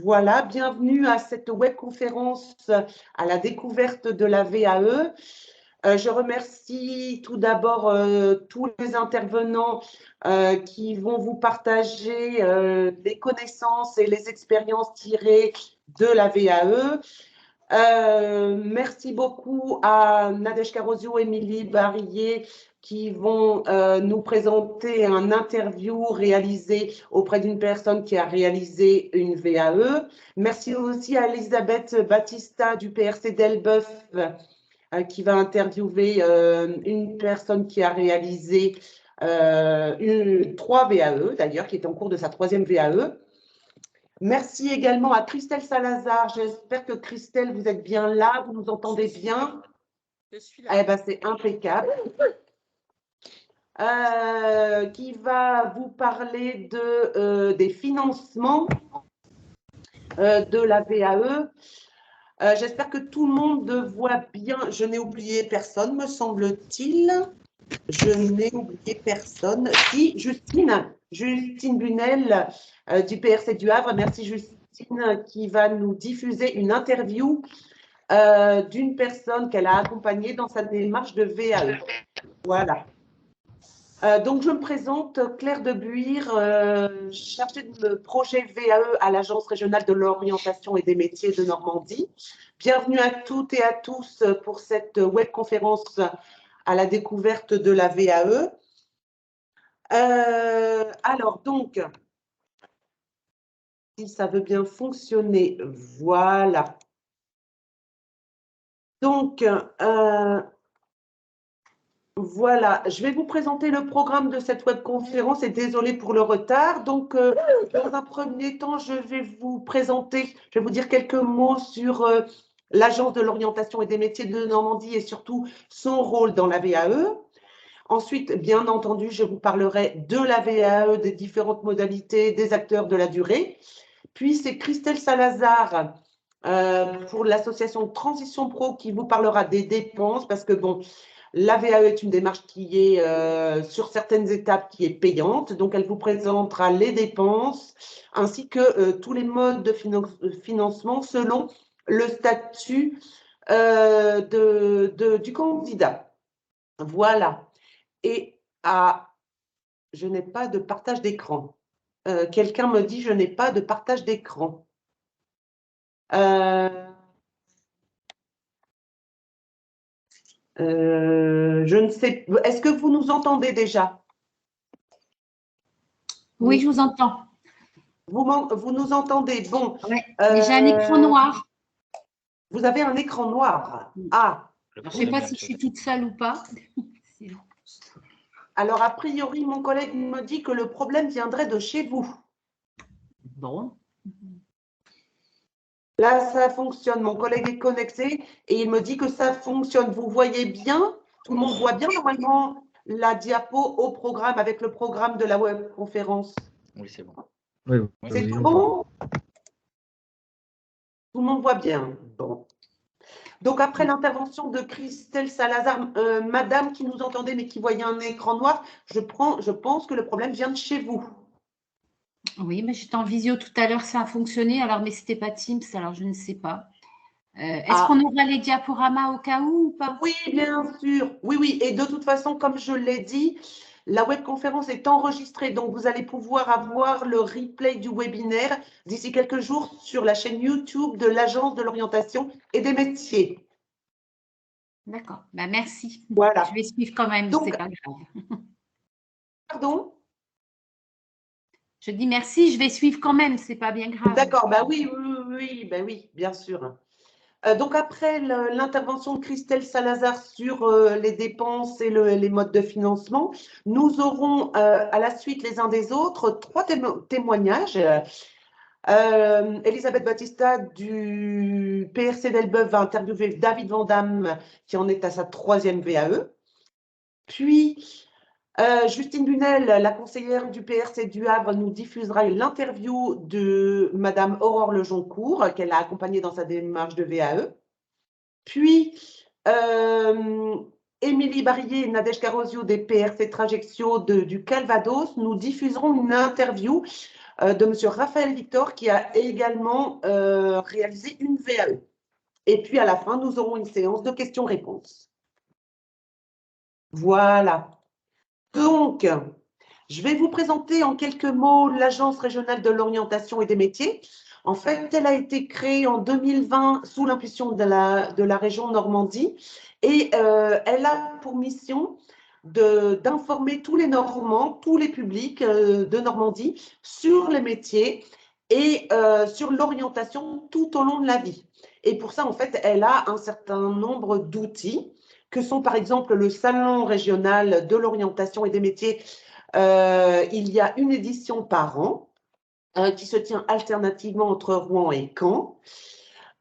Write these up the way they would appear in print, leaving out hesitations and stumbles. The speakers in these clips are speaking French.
Voilà, bienvenue à cette webconférence à la découverte de la VAE. Je remercie tout d'abord tous les intervenants qui vont vous partager les connaissances et les expériences tirées de la VAE. Merci beaucoup à Nadège Carozio et Émilie Barillet qui vont nous présenter un interview réalisé auprès d'une personne qui a réalisé une VAE. Merci aussi à Elisabeth Battista du PRC d'Elbeuf qui va interviewer une personne qui a réalisé 3 VAE, d'ailleurs, qui est en cours de sa 3e VAE. Merci également à Christelle Salazar. J'espère que Christelle, vous êtes bien là, vous nous entendez bien. Je suis là. Eh ben, c'est impeccable. Qui va vous parler des financements de la VAE. J'espère que tout le monde voit bien. Je n'ai oublié personne, me semble-t-il. Je n'ai oublié personne. Si, Justine Bunel du PRC du Havre. Merci Justine qui va nous diffuser une interview d'une personne qu'elle a accompagnée dans sa démarche de VAE. Voilà. Donc, je me présente, Claire de Buire, chargée de projet VAE à l'Agence régionale de l'orientation et des métiers de Normandie. Bienvenue à toutes et à tous pour cette webconférence à la découverte de la VAE. Alors, donc, si ça veut bien fonctionner, voilà. Donc, voilà, je vais vous présenter le programme de cette webconférence et désolée pour le retard. Donc, dans un premier temps, je vais vous dire quelques mots sur l'Agence de l'orientation et des métiers de Normandie et surtout son rôle dans la VAE. Ensuite, bien entendu, je vous parlerai de la VAE, des différentes modalités, des acteurs de la durée. Puis, c'est Christelle Salazar pour l'association Transition Pro qui vous parlera des dépenses parce que, bon, la VAE est une démarche qui est, sur certaines étapes, qui est payante. Donc, elle vous présentera les dépenses ainsi que tous les modes de financement selon le statut du candidat. Voilà. Et je n'ai pas de partage d'écran. Quelqu'un me dit, je n'ai pas de partage d'écran. Je ne sais. Est-ce que vous nous entendez déjà? Oui, je vous entends. Vous nous entendez? Bon. Oui, j'ai un écran noir. Vous avez un écran noir? Ah. Je ne sais pas si je suis toute seule ou pas. Alors, a priori, mon collègue me dit que le problème viendrait de chez vous. Bon. Là, ça fonctionne. Mon collègue est connecté et il me dit que ça fonctionne. Vous voyez bien? Tout le monde voit bien normalement la diapo au programme avec le programme de la webconférence? Oui, c'est bon. Oui, c'est tout bon? Tout le monde voit bien. Bon. Donc, après l'intervention de Christelle Salazar, madame qui nous entendait mais qui voyait un écran noir, je pense que le problème vient de chez vous. Oui, mais j'étais en visio tout à l'heure, ça a fonctionné, alors mais c'était pas Teams, alors je ne sais pas. Est-ce qu'on aura les diaporamas au cas où ou pas? Oui, bien sûr. Oui, oui. Et de toute façon, comme je l'ai dit, la webconférence est enregistrée, donc vous allez pouvoir avoir le replay du webinaire d'ici quelques jours sur la chaîne YouTube de l'Agence de l'orientation et des métiers. D'accord, bah, merci. Voilà. Je vais suivre quand même, c'est pas grave. Pardon? Je dis merci, je vais suivre quand même, c'est pas bien grave. D'accord, bah oui, oui, bien sûr. Donc, après l'intervention de Christelle Salazar sur les dépenses et les modes de financement, nous aurons à la suite les uns des autres 3 témoignages. Elisabeth Battista du PRC d'Elbeuf va interviewer David Vandamme, qui en est à sa 3e VAE. Puis, Justine Bunel, la conseillère du PRC du Havre, nous diffusera l'interview de Madame Aurore Lejoncourt, qu'elle a accompagnée dans sa démarche de VAE. Puis, Émilie Barillet et Nadège Carozio des PRC Trajectio du Calvados nous diffuseront une interview de M. Raphaël Victor, qui a également réalisé une VAE. Et puis, à la fin, nous aurons une séance de questions-réponses. Voilà. Donc, je vais vous présenter en quelques mots l'Agence régionale de l'orientation et des métiers. En fait, elle a été créée en 2020 sous l'impulsion de la région Normandie et elle a pour mission d'informer tous les Normands, tous les publics de Normandie sur les métiers et sur l'orientation tout au long de la vie. Et pour ça, en fait, elle a un certain nombre d'outils que sont par exemple le Salon régional de l'orientation et des métiers. Il y a une édition par an qui se tient alternativement entre Rouen et Caen.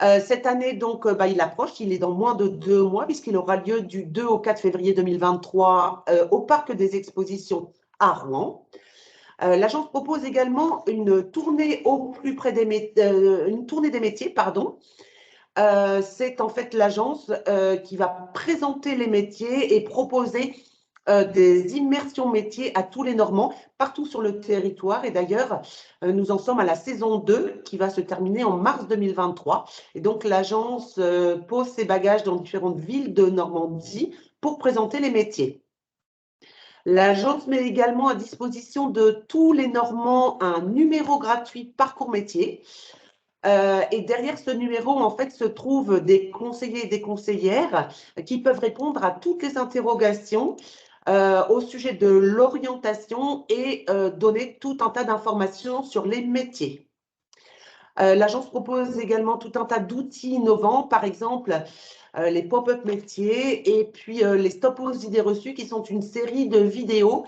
Cette année, donc, il approche, il est dans moins de 2 mois, puisqu'il aura lieu du 2 au 4 février 2023 au Parc des Expositions à Rouen. L'agence propose également une tournée au plus près des métiers, pardon. C'est en fait l'agence qui va présenter les métiers et proposer des immersions métiers à tous les Normands, partout sur le territoire. Et d'ailleurs, nous en sommes à la saison 2 qui va se terminer en mars 2023. Et donc, l'agence pose ses bagages dans différentes villes de Normandie pour présenter les métiers. L'agence met également à disposition de tous les Normands un numéro gratuit Parcours Métier. Et derrière ce numéro, en fait, se trouvent des conseillers et des conseillères qui peuvent répondre à toutes les interrogations au sujet de l'orientation et donner tout un tas d'informations sur les métiers. L'agence propose également tout un tas d'outils innovants, par exemple les pop-up métiers et puis les stop aux idées reçues, qui sont une série de vidéos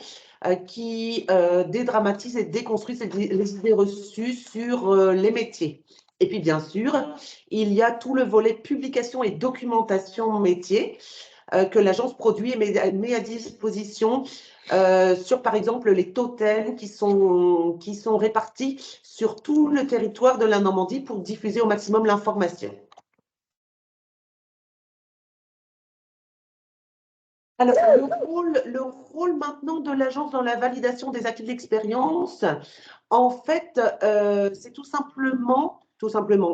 qui dédramatisent et déconstruisent les idées reçues sur les métiers. Et puis, bien sûr, il y a tout le volet publication et documentation métier que l'agence produit et met à disposition sur, par exemple, les totems qui sont répartis sur tout le territoire de la Normandie pour diffuser au maximum l'information. Alors, le rôle maintenant de l'agence dans la validation des acquis de l'expérience, en fait, c'est tout simplement,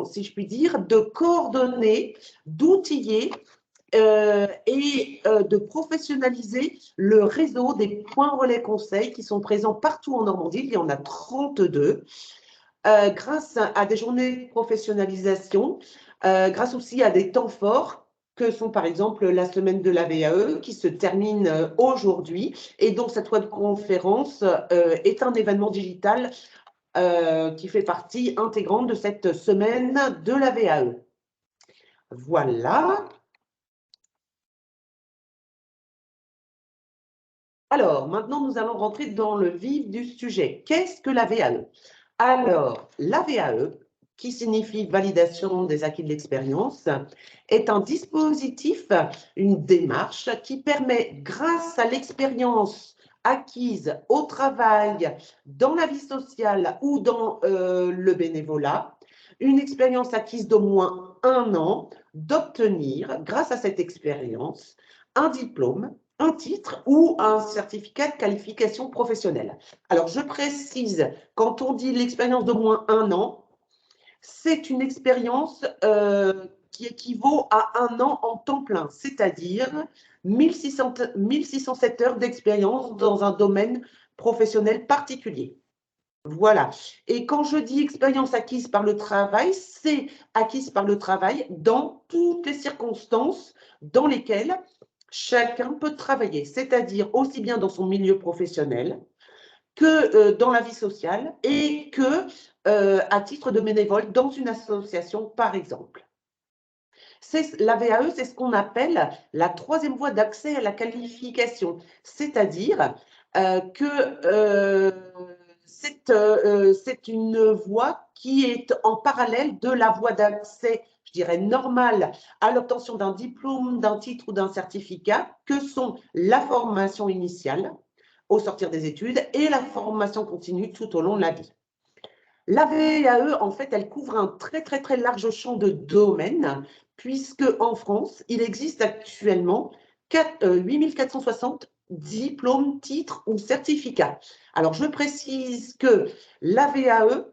si je puis dire, de coordonner, d'outiller et de professionnaliser le réseau des points relais conseils qui sont présents partout en Normandie. Il y en a 32, grâce à des journées de professionnalisation, grâce aussi à des temps forts que sont par exemple la semaine de la VAE qui se termine aujourd'hui et dont cette webconférence est un événement digital qui fait partie intégrante de cette semaine de la VAE. Voilà. Alors, maintenant, nous allons rentrer dans le vif du sujet. Qu'est-ce que la VAE? Alors, la VAE, qui signifie validation des acquis de l'expérience, est un dispositif, une démarche qui permet, grâce à l'expérience acquise au travail, dans la vie sociale ou dans le bénévolat, une expérience acquise d'au moins 1 an, d'obtenir, grâce à cette expérience, un diplôme, un titre ou un certificat de qualification professionnelle. Alors, je précise, quand on dit l'expérience d'au moins 1 an, c'est une expérience qui équivaut à 1 an en temps plein, c'est-à-dire 1607 heures d'expérience dans un domaine professionnel particulier. Voilà. Et quand je dis expérience acquise par le travail, c'est acquise par le travail dans toutes les circonstances dans lesquelles chacun peut travailler, c'est-à-dire aussi bien dans son milieu professionnel que dans la vie sociale et que à titre de bénévole dans une association, par exemple. La VAE, c'est ce qu'on appelle la 3e voie d'accès à la qualification, c'est-à-dire que c'est une voie qui est en parallèle de la voie d'accès, je dirais, normale à l'obtention d'un diplôme, d'un titre ou d'un certificat, que sont la formation initiale au sortir des études et la formation continue tout au long de la vie. La VAE, en fait, elle couvre un très, très, très large champ de domaines, puisque en France, il existe actuellement 8460 diplôme, titre ou certificat. Alors, je précise que la VAE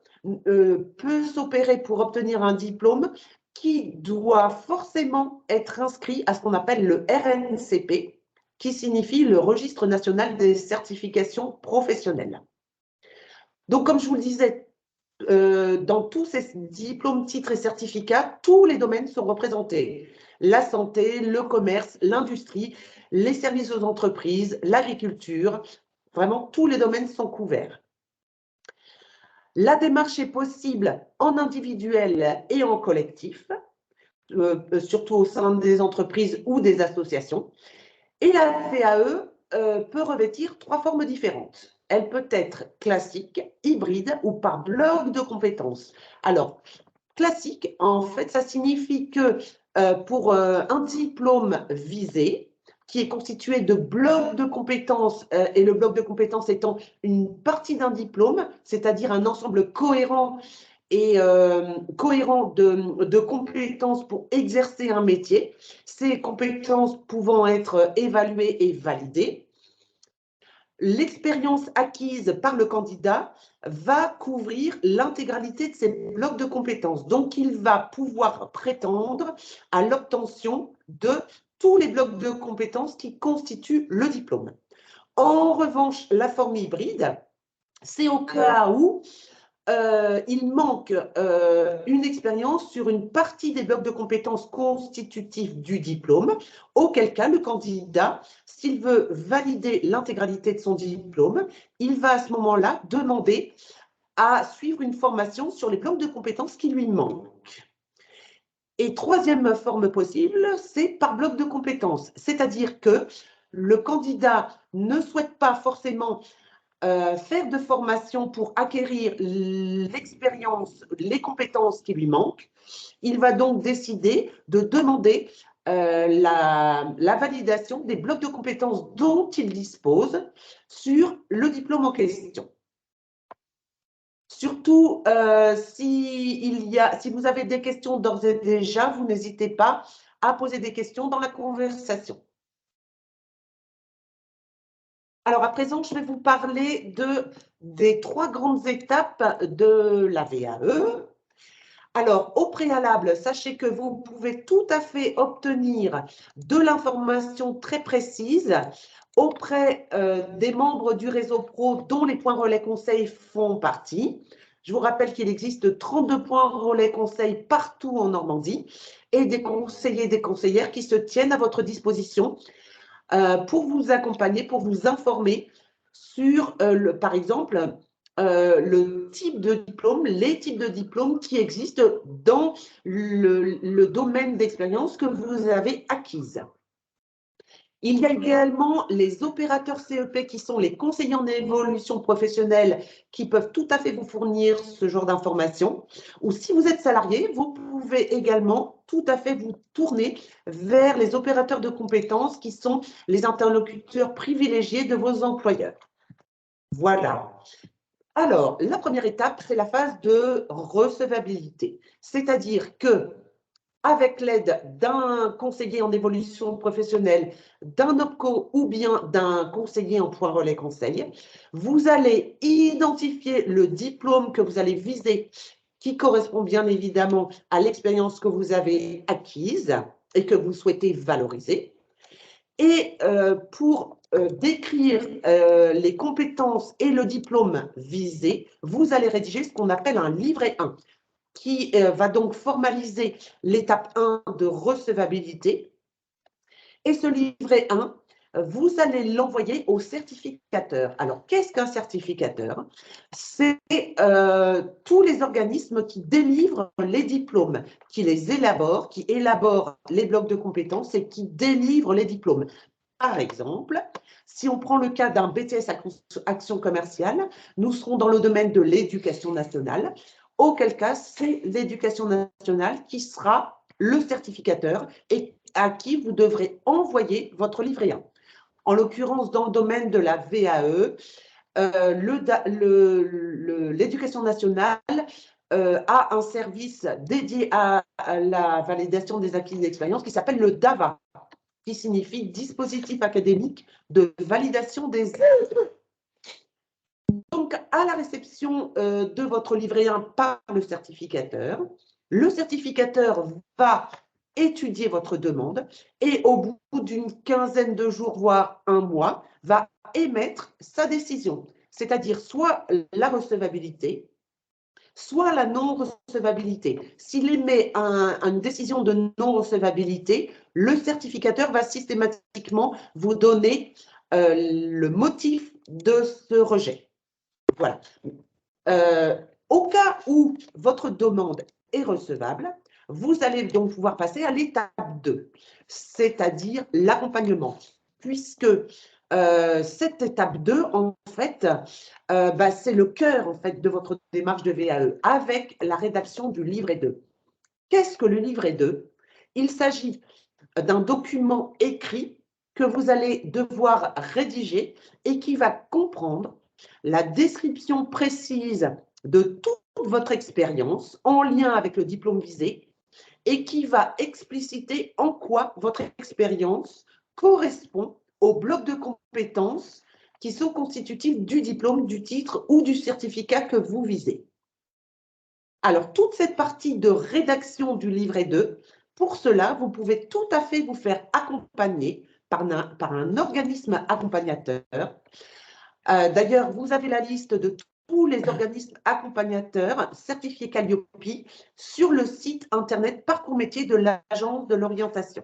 peut s'opérer pour obtenir un diplôme qui doit forcément être inscrit à ce qu'on appelle le RNCP, qui signifie le Registre national des certifications professionnelles. Donc, comme je vous le disais, dans tous ces diplômes, titres et certificats, tous les domaines sont représentés. La santé, le commerce, l'industrie, les services aux entreprises, l'agriculture, vraiment tous les domaines sont couverts. La démarche est possible en individuel et en collectif, surtout au sein des entreprises ou des associations. Et la VAE peut revêtir 3 formes différentes. Elle peut être classique, hybride ou par bloc de compétences. Alors, classique, en fait, ça signifie que pour un diplôme visé, qui est constitué de blocs de compétences, et le bloc de compétences étant une partie d'un diplôme, c'est-à-dire un ensemble cohérent et cohérent de compétences pour exercer un métier, ces compétences pouvant être évaluées et validées. L'expérience acquise par le candidat va couvrir l'intégralité de ces blocs de compétences. Donc, il va pouvoir prétendre à l'obtention de tous les blocs de compétences qui constituent le diplôme. En revanche, la forme hybride, c'est au cas où il manque une expérience sur une partie des blocs de compétences constitutifs du diplôme, auquel cas le candidat, s'il veut valider l'intégralité de son diplôme, il va à ce moment-là demander à suivre une formation sur les blocs de compétences qui lui manquent. Et troisième forme possible, c'est par bloc de compétences, c'est-à-dire que le candidat ne souhaite pas forcément faire de formation pour acquérir l'expérience, les compétences qui lui manquent. Il va donc décider de demander la validation des blocs de compétences dont il dispose sur le diplôme en question. Surtout, si vous avez des questions d'ores et déjà, vous n'hésitez pas à poser des questions dans la conversation. Alors, à présent, je vais vous parler des 3 grandes étapes de la VAE. Alors, au préalable, sachez que vous pouvez tout à fait obtenir de l'information très précise auprès des membres du réseau pro dont les points relais conseils font partie. Je vous rappelle qu'il existe 32 points relais conseils partout en Normandie et des conseillers et des conseillères qui se tiennent à votre disposition pour vous accompagner, pour vous informer sur, par exemple, le type de diplôme, les types de diplômes qui existent dans le domaine d'expérience que vous avez acquise. Il y a également les opérateurs CEP qui sont les conseillers en évolution professionnelle qui peuvent tout à fait vous fournir ce genre d'informations. Ou si vous êtes salarié, vous pouvez également tout à fait vous tourner vers les opérateurs de compétences qui sont les interlocuteurs privilégiés de vos employeurs. Voilà. Alors, la première étape, c'est la phase de recevabilité. C'est-à-dire que avec l'aide d'un conseiller en évolution professionnelle, d'un OPCO ou bien d'un conseiller en point relais conseil, vous allez identifier le diplôme que vous allez viser qui correspond bien évidemment à l'expérience que vous avez acquise et que vous souhaitez valoriser. Et pour décrire les compétences et le diplôme visé, vous allez rédiger ce qu'on appelle un livret 1. Qui va donc formaliser l'étape 1 de recevabilité. Et ce livret 1, vous allez l'envoyer au certificateur. Alors, qu'est-ce qu'un certificateur? C'est tous les organismes qui délivrent les diplômes, qui les élaborent, qui élaborent les blocs de compétences et qui délivrent les diplômes. Par exemple, si on prend le cas d'un BTS Action commerciale, nous serons dans le domaine de l'éducation nationale, auquel cas c'est l'éducation nationale qui sera le certificateur et à qui vous devrez envoyer votre livret 1. En l'occurrence, dans le domaine de la VAE, l'éducation nationale a un service dédié à la validation des acquis d'expérience qui s'appelle le DAVA. qui signifie dispositif académique de validation des... Donc, à la réception de votre livret 1 par le certificateur va étudier votre demande et au bout d'une quinzaine de jours, voire un mois, va émettre sa décision, c'est-à-dire soit la recevabilité, soit la non-recevabilité. S'il émet une décision de non-recevabilité, le certificateur va systématiquement vous donner le motif de ce rejet. Voilà. Au cas où votre demande est recevable, vous allez donc pouvoir passer à l'étape 2, c'est-à-dire l'accompagnement, puisque cette étape 2, en fait, c'est le cœur en fait, de votre démarche de VAE, avec la rédaction du livret 2. Qu'est-ce que le livret 2? Il s'agit d'un document écrit que vous allez devoir rédiger et qui va comprendre la description précise de toute votre expérience en lien avec le diplôme visé et qui va expliciter en quoi votre expérience correspond au bloc de compétences qui sont constitutifs du diplôme, du titre ou du certificat que vous visez. Alors, toute cette partie de rédaction du livret 2, pour cela, vous pouvez tout à fait vous faire accompagner par un organisme accompagnateur. D'ailleurs, vous avez la liste de tous les organismes accompagnateurs certifiés Calliope sur le site internet Parcours Métier de l'Agence de l'orientation.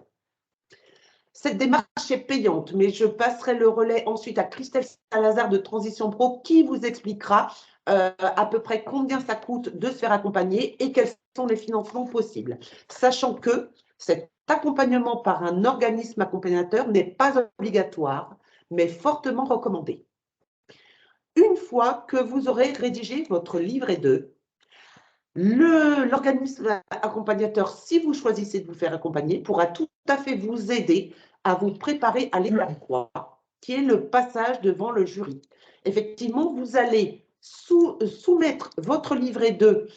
Cette démarche est payante, mais je passerai le relais ensuite à Christelle Salazar de Transition Pro qui vous expliquera à peu près combien ça coûte de se faire accompagner et quels sont les financements possibles. Sachant que cet accompagnement par un organisme accompagnateur n'est pas obligatoire, mais fortement recommandé. Une fois que vous aurez rédigé votre livret 2, l'organisme accompagnateur, si vous choisissez de vous faire accompagner, pourra tout à fait vous aider à vous préparer à l'étape 3, qui est le passage devant le jury. Effectivement, vous allez soumettre votre livret 2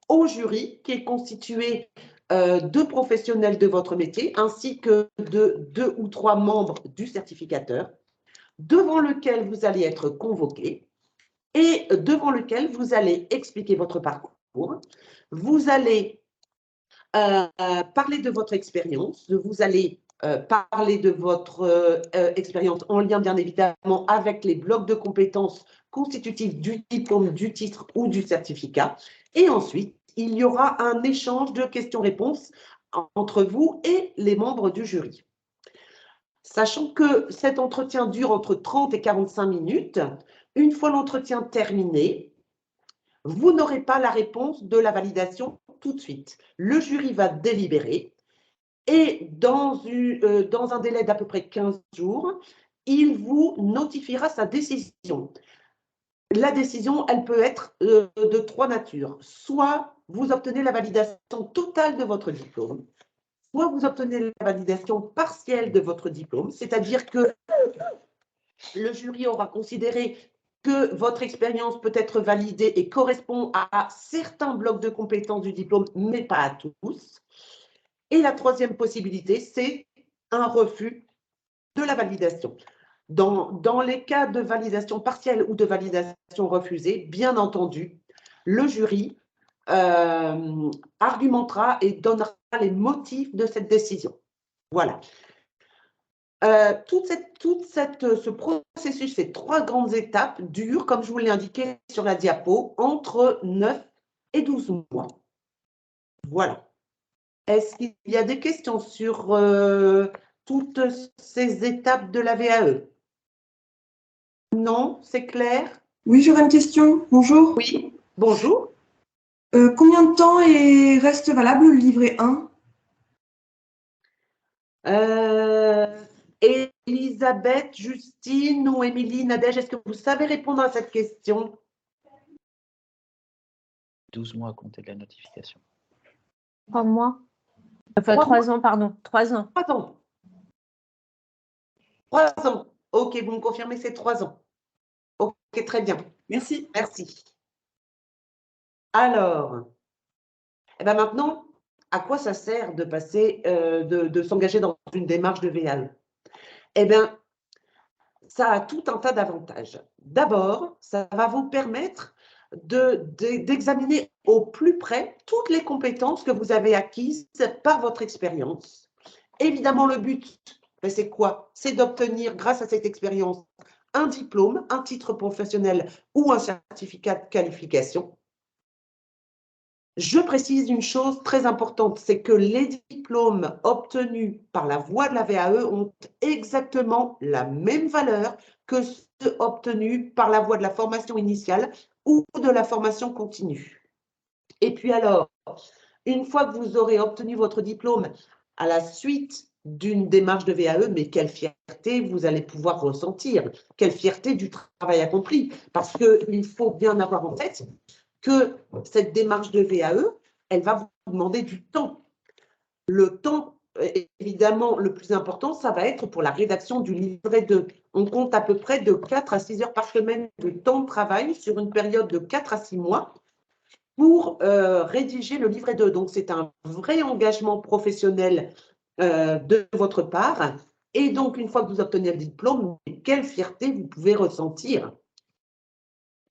au jury, qui est constitué de professionnels de votre métier, ainsi que de 2 ou 3 membres du certificateur, devant lequel vous allez être convoqué et devant lequel vous allez expliquer votre parcours. Vous allez parler de votre expérience, vous allez parler de votre expérience en lien bien évidemment avec les blocs de compétences constitutifs du diplôme, du titre ou du certificat. Et ensuite, il y aura un échange de questions-réponses entre vous et les membres du jury. Sachant que cet entretien dure entre 30 et 45 minutes, une fois l'entretien terminé, vous n'aurez pas la réponse de la validation tout de suite. Le jury va délibérer et dans un délai d'à peu près 15 jours, il vous notifiera sa décision. La décision, elle peut être de 3 natures. Soit vous obtenez la validation totale de votre diplôme, soit vous obtenez la validation partielle de votre diplôme, c'est-à-dire que le jury aura considéré que votre expérience peut être validée et correspond à certains blocs de compétences du diplôme, mais pas à tous. Et la troisième possibilité, c'est un refus de la validation. Dans les cas de validation partielle ou de validation refusée, bien entendu, le jury argumentera et donnera les motifs de cette décision. Voilà. Ce processus, ces 3 grandes étapes, dure, comme je vous l'ai indiqué sur la diapo, entre 9 et 12 mois. Voilà. Est-ce qu'il y a des questions sur toutes ces étapes de la VAE? Non, c'est clair? Oui, j'aurais une question. Bonjour. Oui, bonjour. Combien de temps reste valable le livret 1? Elisabeth, Justine ou Émilie, Nadège, est-ce que vous savez répondre à cette question? 12 mois à compter de la notification. 3 mois. Enfin, 3 ans, pardon. 3 ans. 3 ans. 3 ans. Ok, vous me confirmez, c'est 3 ans. Ok, très bien. Merci. Merci. Alors, maintenant, à quoi ça sert de passer, de s'engager dans une démarche de VAE? Eh bien, ça a tout un tas d'avantages. D'abord, ça va vous permettre d'examiner au plus près toutes les compétences que vous avez acquises par votre expérience. Évidemment, le but, c'est quoi? C'est d'obtenir, grâce à cette expérience, un diplôme, un titre professionnel ou un certificat de qualification. Je précise une chose très importante, c'est que les diplômes obtenus par la voie de la VAE ont exactement la même valeur que ceux obtenus par la voie de la formation initiale ou de la formation continue. Et puis alors, une fois que vous aurez obtenu votre diplôme à la suite d'une démarche de VAE, mais quelle fierté vous allez pouvoir ressentir, quelle fierté du travail accompli, parce qu'il faut bien avoir en tête que cette démarche de VAE, elle va vous demander du temps. Le temps, évidemment, le plus important, ça va être pour la rédaction du livret 2. On compte à peu près de 4 à 6 heures par semaine de temps de travail sur une période de 4 à 6 mois pour rédiger le livret 2. Donc, c'est un vrai engagement professionnel de votre part. Et donc, une fois que vous obtenez le diplôme, quelle fierté vous pouvez ressentir.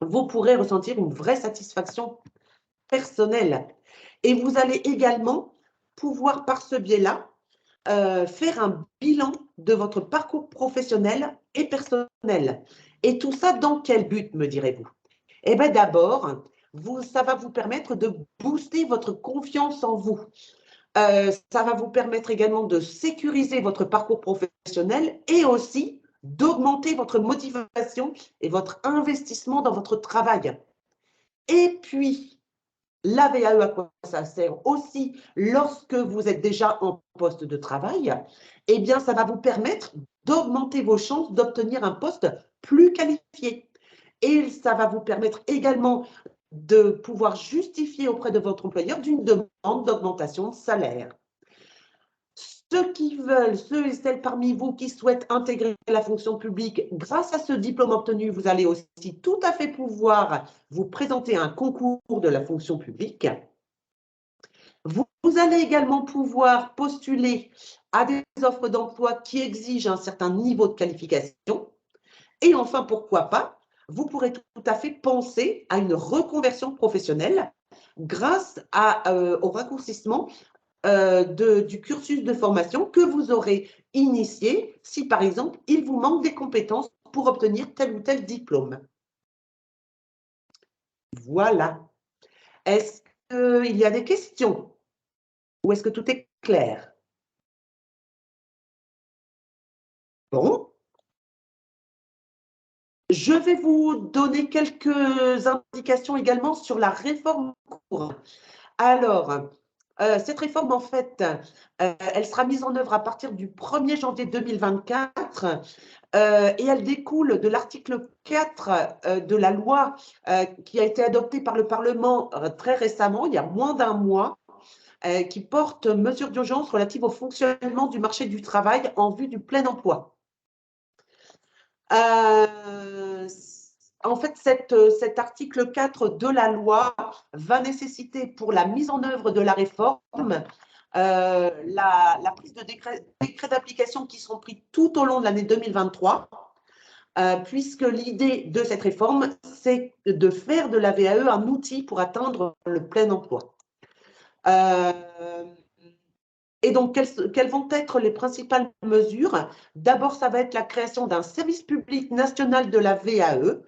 Vous pourrez ressentir une vraie satisfaction personnelle. Et vous allez également pouvoir, par ce biais-là, faire un bilan de votre parcours professionnel et personnel. Et tout ça, dans quel but, me direz-vous? Eh bien, d'abord, ça va vous permettre de booster votre confiance en vous. Ça va vous permettre également de sécuriser votre parcours professionnel et aussi d'augmenter votre motivation et votre investissement dans votre travail. Et puis, la VAE, à quoi ça sert aussi lorsque vous êtes déjà en poste de travail? Eh bien, ça va vous permettre d'augmenter vos chances d'obtenir un poste plus qualifié. Et ça va vous permettre également de pouvoir justifier auprès de votre employeur d'une demande d'augmentation de salaire. Ceux qui veulent, ceux et celles parmi vous qui souhaitent intégrer la fonction publique, grâce à ce diplôme obtenu, vous allez aussi tout à fait pouvoir vous présenter à un concours de la fonction publique. Vous allez également pouvoir postuler à des offres d'emploi qui exigent un certain niveau de qualification. Et enfin, pourquoi pas, vous pourrez tout à fait penser à une reconversion professionnelle grâce au raccourcissement du cursus de formation que vous aurez initié si, par exemple, il vous manque des compétences pour obtenir tel ou tel diplôme. Voilà. Est-ce qu'il y a des questions? Ou est-ce que tout est clair? Bon. Je vais vous donner quelques indications également sur la réforme en cours. Alors, cette réforme, en fait, elle sera mise en œuvre à partir du 1er janvier 2024 et elle découle de l'article 4 de la loi qui a été adoptée par le Parlement très récemment, il y a moins d'un mois, qui porte mesures d'urgence relatives au fonctionnement du marché du travail en vue du plein emploi. En fait, cet article 4 de la loi va nécessiter pour la mise en œuvre de la réforme la prise de décrets d'application qui seront pris tout au long de l'année 2023, puisque l'idée de cette réforme, c'est de faire de la VAE un outil pour atteindre le plein emploi. Et donc, quelles vont être les principales mesures? D'abord, ça va être la création d'un service public national de la VAE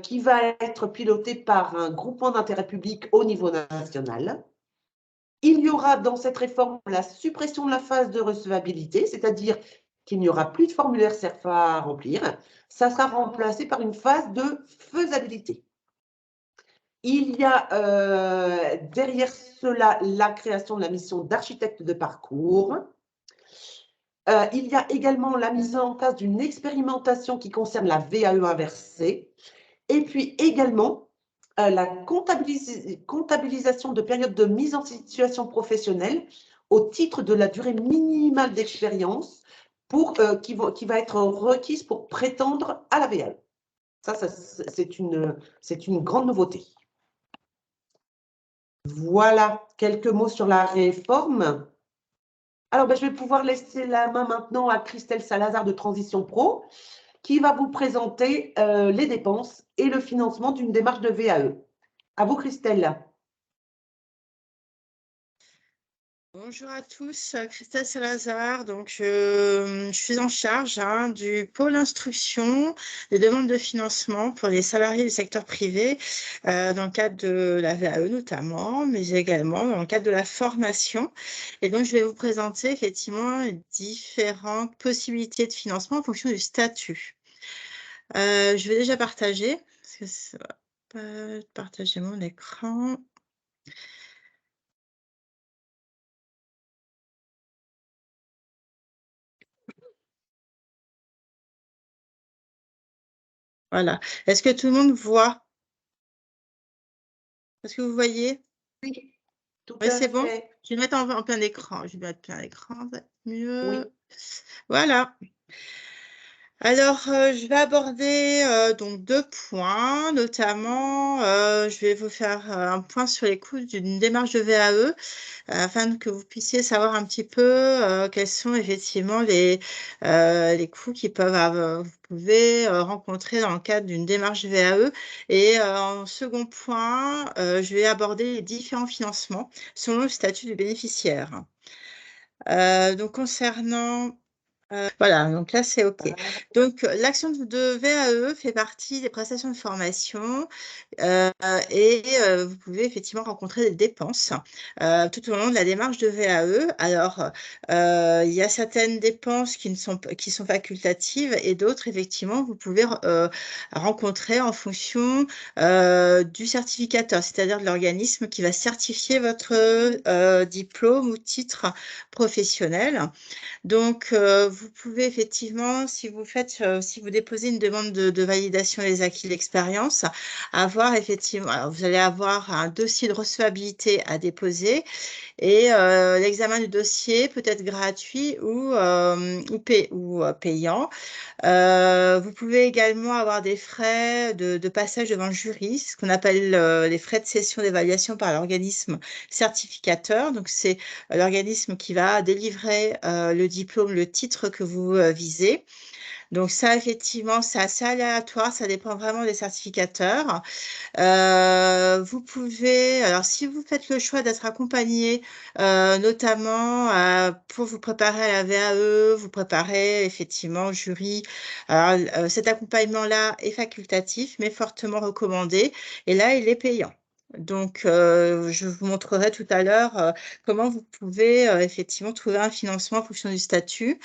qui va être piloté par un groupement d'intérêt public au niveau national. Il y aura dans cette réforme la suppression de la phase de recevabilité, c'est-à-dire qu'il n'y aura plus de formulaire CERFA à remplir. Ça sera remplacé par une phase de faisabilité. Il y a derrière cela la création de la mission d'architecte de parcours. Il y a également la mise en place d'une expérimentation qui concerne la VAE inversée. Et puis également la comptabilisation de périodes de mise en situation professionnelle au titre de la durée minimale d'expérience qui va être requise pour prétendre à la VAE. Ça c'est une grande nouveauté. Voilà, quelques mots sur la réforme. Alors, je vais pouvoir laisser la main maintenant à Christelle Salazar de Transition Pro, qui va vous présenter les dépenses et le financement d'une démarche de VAE. À vous, Christelle. Bonjour à tous, Christelle Salazar. Donc, je suis en charge du pôle instruction des demandes de financement pour les salariés du secteur privé dans le cadre de la VAE notamment, mais également dans le cadre de la formation. Et donc, je vais vous présenter effectivement les différentes possibilités de financement en fonction du statut. Je vais déjà partager, parce que ça va pas partager mon écran. Voilà. Est-ce que tout le monde voit? Est-ce que vous voyez? Oui, tout Oui, à c'est bon. fait. Je vais le mettre en plein écran. Je vais mettre plein écran, ça va être mieux. Oui. Voilà. Alors, je vais aborder donc 2 points, notamment, je vais vous faire un point sur les coûts d'une démarche de VAE, afin que vous puissiez savoir un petit peu quels sont effectivement les coûts qui peuvent vous pouvez rencontrer dans le cadre d'une démarche VAE. Et en second point, je vais aborder les différents financements selon le statut du bénéficiaire. Donc concernant voilà, donc là, c'est OK. Donc, l'action de VAE fait partie des prestations de formation et vous pouvez effectivement rencontrer des dépenses tout au long de la démarche de VAE. Alors, il y a certaines dépenses qui sont facultatives et d'autres, effectivement, vous pouvez rencontrer en fonction du certificateur, c'est-à-dire de l'organisme qui va certifier votre diplôme ou titre professionnel. Donc, vous pouvez effectivement, si vous déposez une demande de validation des acquis de l'expérience, avoir effectivement, alors vous allez avoir un dossier de recevabilité à déposer et l'examen du dossier peut être gratuit ou payant. Vous pouvez également avoir des frais de passage devant le jury, ce qu'on appelle les frais de cession d'évaluation par l'organisme certificateur. Donc, c'est l'organisme qui va délivrer le diplôme, le titre que vous visez. Donc ça, effectivement, c'est assez aléatoire, ça dépend vraiment des certificateurs. Vous pouvez, alors si vous faites le choix d'être accompagné, notamment pour vous préparer à la VAE, vous préparer effectivement au jury. Alors, cet accompagnement-là est facultatif, mais fortement recommandé. Et là, il est payant. Donc, je vous montrerai tout à l'heure comment vous pouvez effectivement trouver un financement en fonction du statut.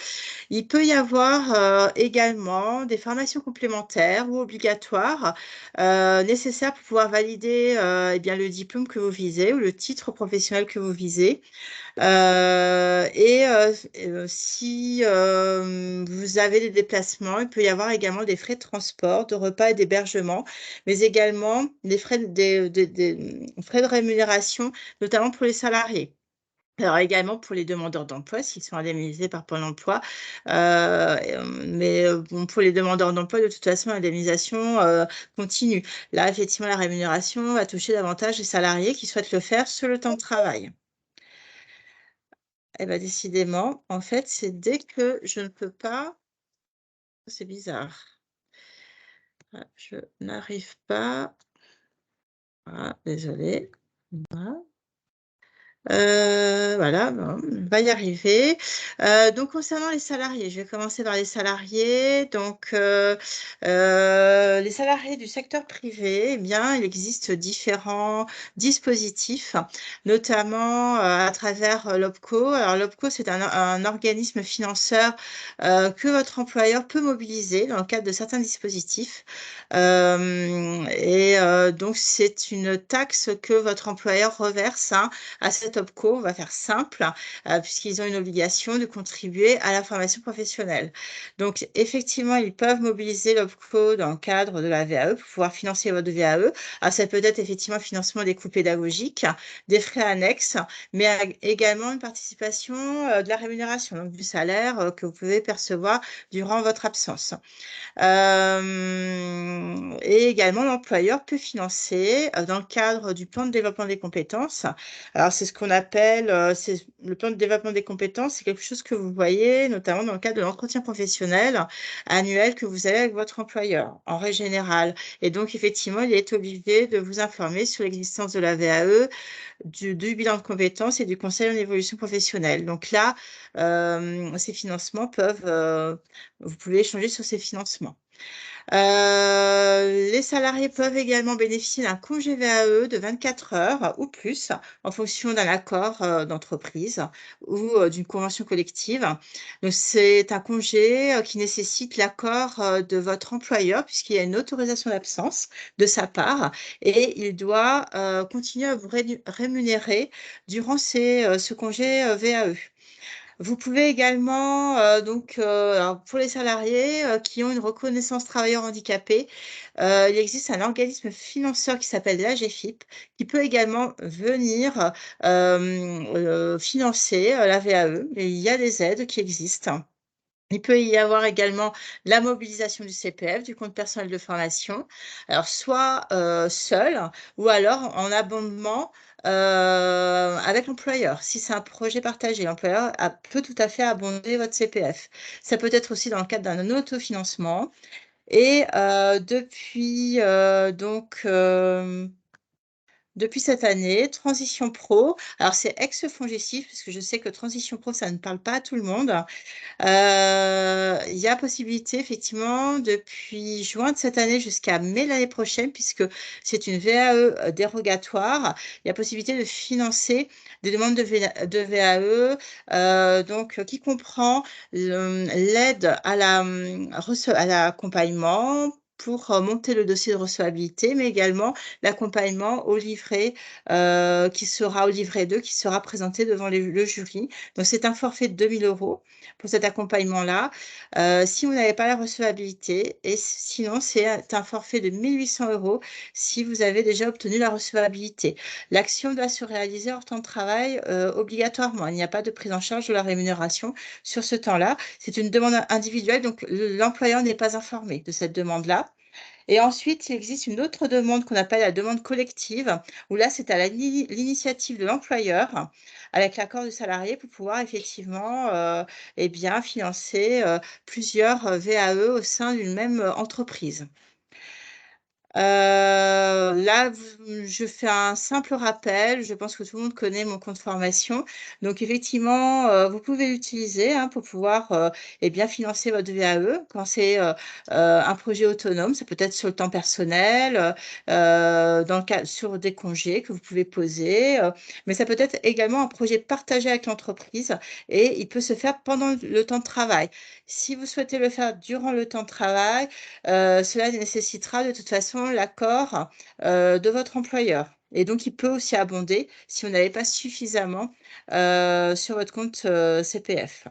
Il peut y avoir également des formations complémentaires ou obligatoires nécessaires pour pouvoir valider eh bien, le diplôme que vous visez ou le titre professionnel que vous visez. Si vous avez des déplacements, il peut y avoir également des frais de transport, de repas et d'hébergement, mais également des frais de rémunération, notamment pour les salariés. Alors également pour les demandeurs d'emploi, s'ils sont indemnisés par Pôle emploi. Bon, pour les demandeurs d'emploi, de toute façon, l'indemnisation continue. Là, effectivement, la rémunération va toucher davantage les salariés qui souhaitent le faire sur le temps de travail. Eh bien, décidément, en fait, c'est dès que je ne peux pas... C'est bizarre. Ah, je n'arrive pas... Ah, désolée. Voilà. Voilà, bon, on va y arriver. Donc, concernant les salariés, je vais commencer par les salariés. Donc, les salariés du secteur privé, eh bien, il existe différents dispositifs, notamment à travers l'OPCO. Alors, l'OPCO, c'est un organisme financeur que votre employeur peut mobiliser dans le cadre de certains dispositifs. Donc, c'est une taxe que votre employeur reverse à cet cette OPCO, on va faire simple, puisqu'ils ont une obligation de contribuer à la formation professionnelle. Donc, effectivement, ils peuvent mobiliser l'OPCO dans le cadre de la VAE pour pouvoir financer votre VAE. Alors, ça peut être effectivement le financement des coûts pédagogiques, des frais annexes, mais également une participation de la rémunération, donc du salaire que vous pouvez percevoir durant votre absence. Et également, l'employeur peut financer dans le cadre du plan de développement des compétences. Alors, c'est ce qu'on appelle le plan de développement des compétences. C'est quelque chose que vous voyez notamment dans le cadre de l'entretien professionnel annuel que vous avez avec votre employeur, en règle générale. Et donc, effectivement, il est obligé de vous informer sur l'existence de la VAE, du bilan de compétences et du conseil en évolution professionnelle. Donc là, ces financements vous pouvez échanger sur ces financements. Les salariés peuvent également bénéficier d'un congé VAE de 24 heures ou plus en fonction d'un accord d'entreprise ou d'une convention collective. Donc, c'est un congé qui nécessite l'accord de votre employeur puisqu'il y a une autorisation d'absence de sa part et il doit continuer à vous rémunérer durant ce congé VAE. Vous pouvez également, alors pour les salariés qui ont une reconnaissance travailleur handicapé, il existe un organisme financeur qui s'appelle l'AGFIP qui peut également venir financer la VAE. Et il y a des aides qui existent. Il peut y avoir également la mobilisation du CPF, du compte personnel de formation, alors soit seul ou alors en abondement avec l'employeur. Si c'est un projet partagé, l'employeur peut tout à fait abonder votre CPF. Ça peut être aussi dans le cadre d'un autofinancement. Et depuis cette année, Transition Pro, alors c'est ex-FONGICIF, parce que je sais que Transition Pro, ça ne parle pas à tout le monde. Il y a possibilité, effectivement, depuis juin de cette année jusqu'à mai l'année prochaine, puisque c'est une VAE dérogatoire, il y a possibilité de financer des demandes de VAE, qui comprend l'aide à l'accompagnement pour monter le dossier de recevabilité, mais également l'accompagnement au livret qui sera au livret 2 qui sera présenté devant le jury. Donc, c'est un forfait de 2 000 € pour cet accompagnement-là. Si vous n'avez pas la recevabilité, et sinon, c'est un forfait de 1 800 € si vous avez déjà obtenu la recevabilité. L'action doit se réaliser hors temps de travail obligatoirement. Il n'y a pas de prise en charge de la rémunération sur ce temps-là. C'est une demande individuelle, donc l'employeur n'est pas informé de cette demande-là. Et ensuite, il existe une autre demande qu'on appelle la demande collective, où là, c'est à l'initiative de l'employeur, avec l'accord du salarié, pour pouvoir effectivement financer plusieurs VAE au sein d'une même entreprise. Là, je fais un simple rappel. Je pense que tout le monde connaît mon compte formation. Donc, effectivement, vous pouvez l'utiliser pour pouvoir financer votre VAE quand c'est un projet autonome. Ça peut être sur le temps personnel, sur des congés que vous pouvez poser. Mais ça peut être également un projet partagé avec l'entreprise et il peut se faire pendant le temps de travail. Si vous souhaitez le faire durant le temps de travail, cela nécessitera de toute façon l'accord de votre employeur. Et donc, il peut aussi abonder si vous n'avez pas suffisamment sur votre compte CPF.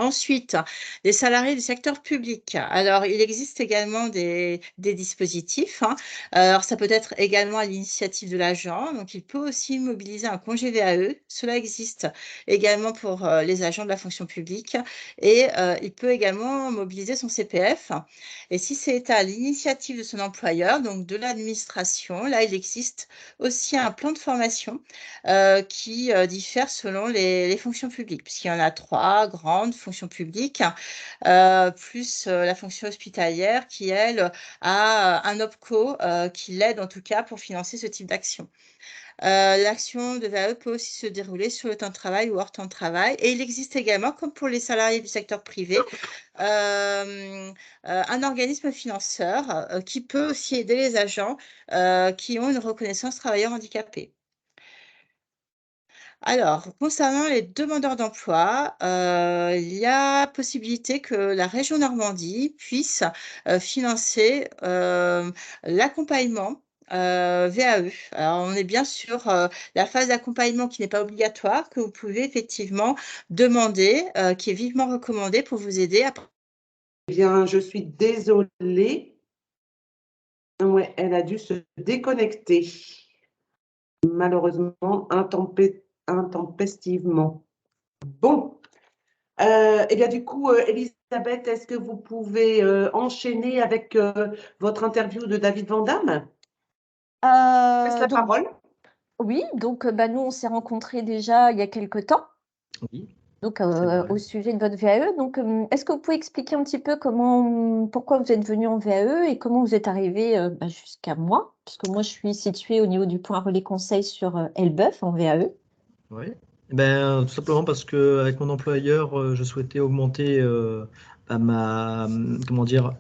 Ensuite, les salariés du secteur public. Alors, il existe également des dispositifs. Alors, ça peut être également à l'initiative de l'agent. Donc, il peut aussi mobiliser un congé VAE. Cela existe également pour les agents de la fonction publique. Et il peut également mobiliser son CPF. Et si c'est à l'initiative de son employeur, donc de l'administration, là, il existe aussi un plan de formation qui diffère selon les fonctions publiques, puisqu'il y en a 3 grandes fonctions publiques, plus la fonction hospitalière qui, elle, a un OPCO qui l'aide en tout cas pour financer ce type d'action. L'action de VAE peut aussi se dérouler sur le temps de travail ou hors temps de travail. Et il existe également, comme pour les salariés du secteur privé, un organisme financeur qui peut aussi aider les agents qui ont une reconnaissance travailleur handicapé. Alors, concernant les demandeurs d'emploi, il y a possibilité que la région Normandie puisse financer l'accompagnement VAE. Alors, on est bien sur la phase d'accompagnement qui n'est pas obligatoire, que vous pouvez effectivement demander, qui est vivement recommandée pour vous aider à… Eh bien, je suis désolée. Ouais, elle a dû se déconnecter. Malheureusement, intempestivement. Bon. Eh bien, du coup, Elisabeth, est-ce que vous pouvez enchaîner avec votre interview de David Van Damme? Laisse la parole. Oui, donc nous, on s'est rencontrés déjà il y a quelque temps, Oui, donc vrai. au sujet de votre VAE. Donc, est-ce que vous pouvez expliquer un petit peu pourquoi vous êtes venu en VAE et comment vous êtes arrivé jusqu'à moi? Parce que moi, je suis située au niveau du point relais conseil sur Elbeuf en VAE. Oui. Ben, tout simplement parce qu'avec mon employeur, je souhaitais augmenter comment dire,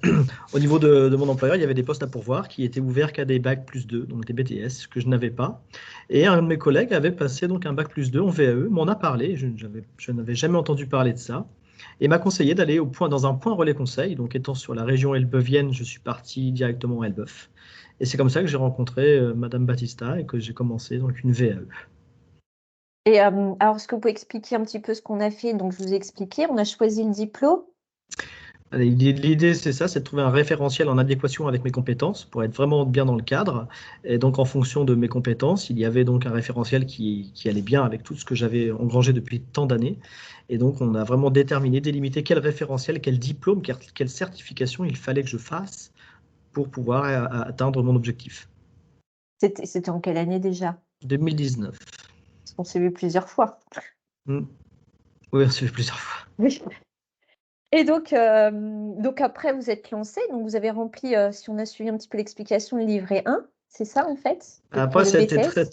au niveau de mon employeur, il y avait des postes à pourvoir qui étaient ouverts qu'à des bac plus 2, donc des BTS, que je n'avais pas. Et un de mes collègues avait passé donc un bac plus 2 en VAE, m'en a parlé, je n'avais jamais entendu parler de ça, et m'a conseillé d'aller dans un point relais conseil. Donc étant sur la région elbeuvienne, je suis parti directement à Elbeuf. Et c'est comme ça que j'ai rencontré Madame Battista et que j'ai commencé donc une VAE. Et alors, est-ce que vous pouvez expliquer un petit peu ce qu'on a fait? Donc, je vous ai expliqué, on a choisi le diplôme. L'idée, c'est ça, c'est de trouver un référentiel en adéquation avec mes compétences pour être vraiment bien dans le cadre. Et donc, en fonction de mes compétences, il y avait donc un référentiel qui allait bien avec tout ce que j'avais engrangé depuis tant d'années. Et donc, on a vraiment déterminé, délimité quel référentiel, quel diplôme, quelle certification il fallait que je fasse pour pouvoir atteindre mon objectif. C'était en quelle année déjà? 2019. Parce qu'on s'est vu plusieurs fois. Oui, on s'est vu plusieurs fois. Oui. Et donc après, vous êtes lancé, donc vous avez rempli, si on a suivi un petit peu l'explication, le livret 1, c'est ça en fait? Donc, Après, le ça a été BTS.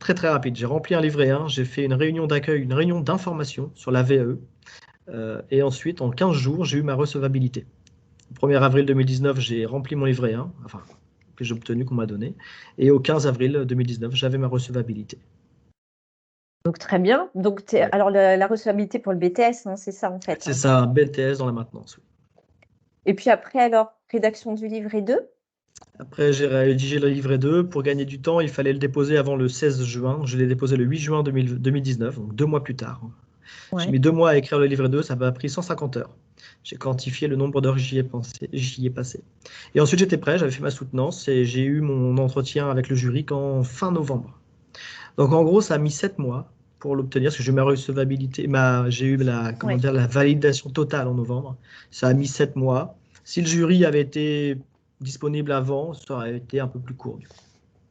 très rapide. J'ai rempli un livret 1, j'ai fait une réunion d'accueil, une réunion d'information sur la VAE. Et ensuite, en 15 jours, j'ai eu ma recevabilité. Au 1er avril 2019, j'ai rempli mon livret 1, enfin, que j'ai obtenu, qu'on m'a donné. Et au 15 avril 2019, j'avais ma recevabilité. Donc très bien. Donc Ouais. alors la recevabilité pour le BTS, hein, c'est ça en fait. C'est ça, un BTS dans la maintenance. Oui. Et puis après, alors, rédaction du livret 2. Après, j'ai rédigé le livret 2. Pour gagner du temps, il fallait le déposer avant le 16 juin. Je l'ai déposé le 8 juin 2019, donc 2 mois plus tard. Ouais. J'ai mis 2 mois à écrire le livret 2, ça m'a pris 150 heures. J'ai quantifié le nombre d'heures que j'y ai passé. Et ensuite, j'étais prêt, j'avais fait ma soutenance et j'ai eu mon entretien avec le jury qu'en fin novembre. Donc, en gros, ça a mis 7 mois pour l'obtenir, parce que j'ai eu ma recevabilité, j'ai eu la validation totale en novembre. Ça a mis 7 mois. Si le jury avait été disponible avant, ça aurait été un peu plus court.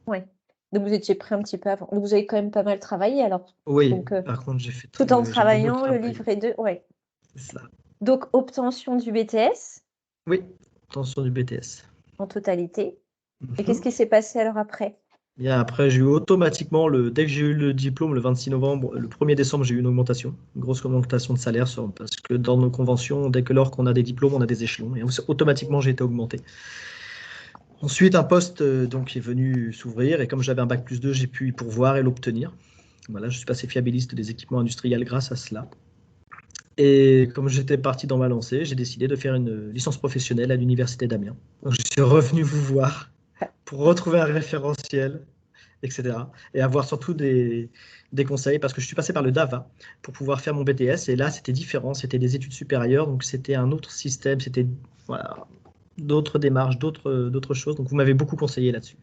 Ouais. Donc vous étiez prêt un petit peu avant. Donc vous avez quand même pas mal travaillé alors. Oui, Donc, par contre, j'ai fait tout en j'ai travaillant, beaucoup le travaillé. livret 2, ouais. C'est ça. Donc obtention du BTS Oui, attention du BTS. en totalité. Et Mhm. qu'est-ce qui s'est passé alors après? Et après, j'ai eu automatiquement, dès que j'ai eu le diplôme, le 26 novembre, le 1er décembre, j'ai eu une augmentation, une grosse augmentation de salaire, parce que dans nos conventions, lors qu'on a des diplômes, on a des échelons, et automatiquement, j'ai été augmenté. Ensuite, un poste donc, est venu s'ouvrir, et comme j'avais un bac plus 2, j'ai pu y pourvoir et l'obtenir. Voilà, je suis passé fiabiliste des équipements industriels grâce à cela. Et comme j'étais parti dans ma lancée, j'ai décidé de faire une licence professionnelle à l'université d'Amiens. Donc, je suis revenu vous voir pour retrouver un référentiel, etc. Et avoir surtout des conseils, parce que je suis passé par le DAVA pour pouvoir faire mon BTS. Et là, c'était différent, c'était des études supérieures, donc c'était un autre système, c'était d'autres démarches, d'autres choses. Donc, vous m'avez beaucoup conseillé là-dessus.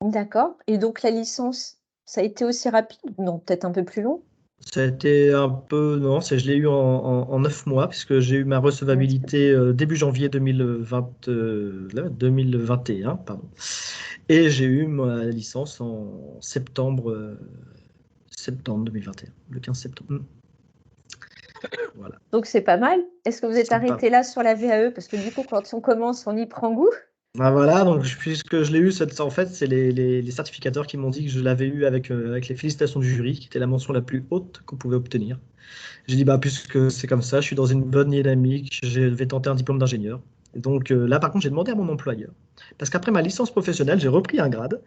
D'accord. Et donc la licence, ça a été aussi rapide? Non, peut-être un peu plus long? Ça a été un peu, non, je l'ai eu en 9 mois, puisque j'ai eu ma recevabilité début janvier 2021, pardon. Et j'ai eu ma licence en septembre 2021, le 15 septembre. Voilà. Donc c'est pas mal. Est-ce que vous êtes arrêté là sur la VAE? Parce que du coup, quand on commence, on y prend goût. Ben voilà, donc puisque je l'ai eu, en fait, c'est les certificateurs qui m'ont dit que je l'avais eu avec les félicitations du jury, qui était la mention la plus haute qu'on pouvait obtenir. J'ai dit, puisque c'est comme ça, je suis dans une bonne dynamique, je vais tenter un diplôme d'ingénieur. Et donc là, par contre, j'ai demandé à mon employeur. Parce qu'après ma licence professionnelle, j'ai repris un grade.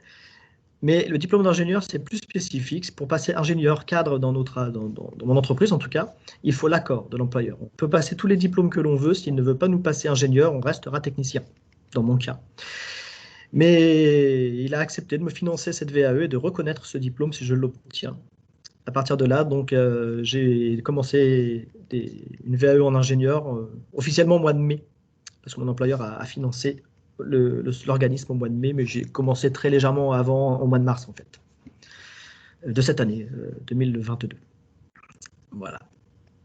Mais le diplôme d'ingénieur, c'est plus spécifique. Pour passer ingénieur cadre dans mon entreprise, en tout cas, il faut l'accord de l'employeur. On peut passer tous les diplômes que l'on veut. S'il ne veut pas nous passer ingénieur, on restera technicien, dans mon cas. Mais il a accepté de me financer cette VAE et de reconnaître ce diplôme si je l'obtiens. À partir de là, donc, j'ai commencé une VAE en ingénieur officiellement au mois de mai, parce que mon employeur a financé l'organisme au mois de mai, mais j'ai commencé très légèrement avant, au mois de mars en fait, de cette année 2022. Voilà.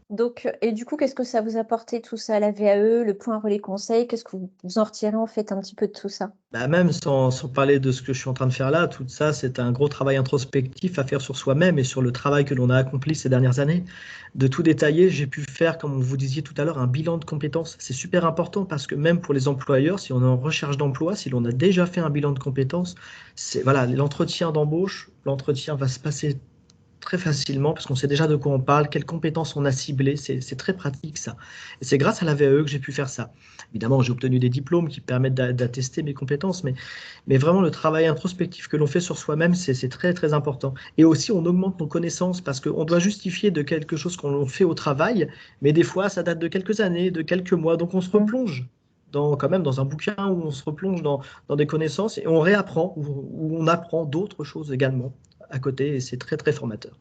Donc, et du coup, qu'est-ce que ça vous a apporté tout ça, la VAE, le point relais conseil? Qu'est-ce que vous en retirez en fait un petit peu de tout ça? Bah, même sans parler de ce que je suis en train de faire là, tout ça, c'est un gros travail introspectif à faire sur soi-même et sur le travail que l'on a accompli ces dernières années. De tout détailler, j'ai pu faire, comme vous disiez tout à l'heure, un bilan de compétences. C'est super important parce que même pour les employeurs, si on est en recherche d'emploi, si l'on a déjà fait un bilan de compétences, voilà, l'entretien d'embauche, l'entretien va se passer très facilement parce qu'on sait déjà de quoi on parle, quelles compétences on a ciblées. C'est très pratique ça. Et c'est grâce à la VAE que j'ai pu faire ça. Évidemment, j'ai obtenu des diplômes qui permettent d'attester mes compétences, mais vraiment le travail introspectif que l'on fait sur soi-même, c'est très très important. Et aussi, on augmente nos connaissances parce qu'on doit justifier de quelque chose qu'on fait au travail, mais des fois, ça date de quelques années, de quelques mois, donc on se replonge. Quand même dans un bouquin où on se replonge dans des connaissances et on réapprend, où on apprend d'autres choses également à côté et c'est très très formateur.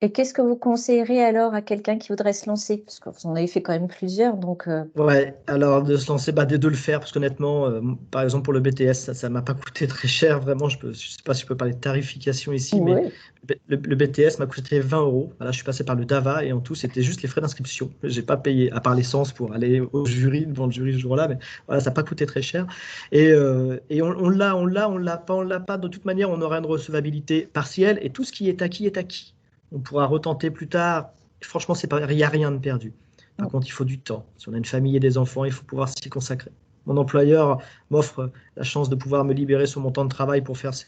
Et qu'est-ce que vous conseillerez alors à quelqu'un qui voudrait se lancer? Parce que vous en avez fait quand même plusieurs, donc Ouais, alors de se lancer, de le faire, parce qu'honnêtement, par exemple pour le BTS, ça m'a pas coûté très cher, vraiment, je sais pas si je peux parler de tarification ici, mais oui. le BTS m'a coûté 20 euros. Voilà, je suis passé par le DAVA et en tout, c'était juste les frais d'inscription. J'ai pas payé, à part l'essence pour aller au jury, devant le jury ce jour-là, mais voilà, ça n'a pas coûté très cher. Et on l'a pas, de toute manière, on aura une recevabilité partielle et tout ce qui est acquis est acquis. On pourra retenter plus tard. Franchement, il n'y a rien de perdu. Par contre, il faut du temps. Si on a une famille et des enfants, il faut pouvoir s'y consacrer. Mon employeur m'offre la chance de pouvoir me libérer sur mon temps de travail pour faire ce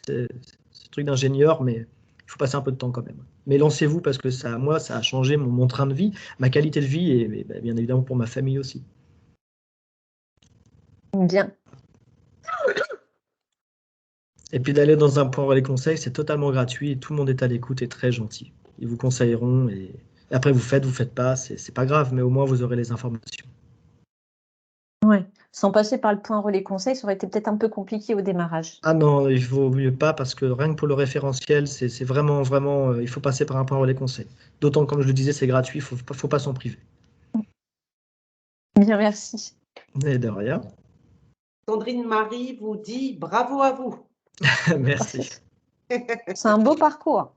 truc d'ingénieur, mais il faut passer un peu de temps quand même. Mais lancez-vous parce que moi, ça a changé mon train de vie, ma qualité de vie et bien évidemment pour ma famille aussi. Bien. Et puis d'aller dans un point relais conseil, c'est totalement gratuit et tout le monde est à l'écoute et très gentil. Ils vous conseilleront et après vous faites pas, c'est pas grave, mais au moins vous aurez les informations. Ouais. Sans passer par le point relais conseil, ça aurait été peut-être un peu compliqué au démarrage. Ah non, il vaut mieux pas parce que rien que pour le référentiel, c'est vraiment, vraiment, il faut passer par un point relais conseil. D'autant, comme je le disais, c'est gratuit, faut pas s'en priver. Bien, merci. Et de rien. Sandrine Marie vous dit bravo à vous. Merci. C'est un beau parcours.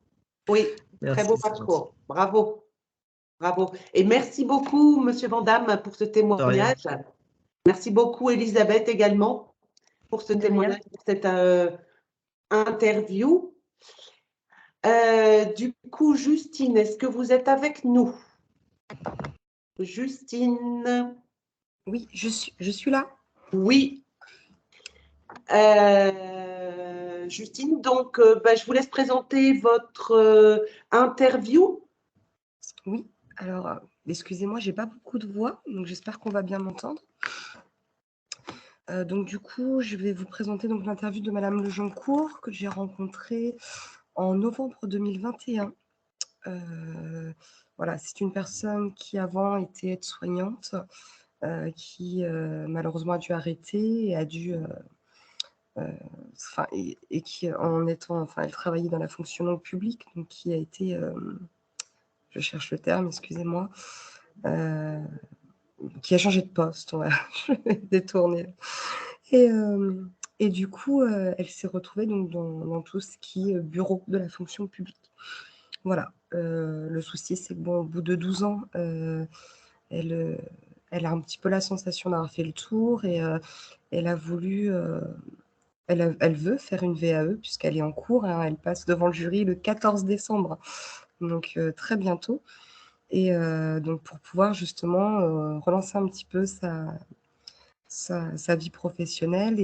Oui, Merci, très beau c'est parcours. Bravo. Bravo. Et merci beaucoup, Monsieur Vandamme, pour ce témoignage. Merci beaucoup, Elisabeth, également, pour ce De rien. témoignage, pour cette interview. Du coup, Justine, est-ce que vous êtes avec nous? Justine? Oui, je suis là. Oui. Justine, donc, je vous laisse présenter votre interview. Oui, alors, excusez-moi, j'ai pas beaucoup de voix, donc j'espère qu'on va bien m'entendre. Donc du coup, je vais vous présenter donc l'interview de Madame Lejoncourt que j'ai rencontrée en novembre 2021. Voilà, c'est une personne qui avant était aide-soignante, qui malheureusement a dû arrêter et a dû et qui elle travaillait dans la fonction non publique, donc qui a été je cherche le terme, excusez-moi, qui a changé de poste, voilà, je vais détourner. Et du coup, elle s'est retrouvée donc dans tout ce qui est bureau de la fonction publique. Voilà, le souci, c'est que bon, au bout de 12 ans, elle a un petit peu la sensation d'avoir fait le tour et elle a voulu, elle veut faire une VAE puisqu'elle est en cours, hein, elle passe devant le jury le 14 décembre, donc très bientôt. Et donc pour pouvoir justement relancer un petit peu sa vie professionnelle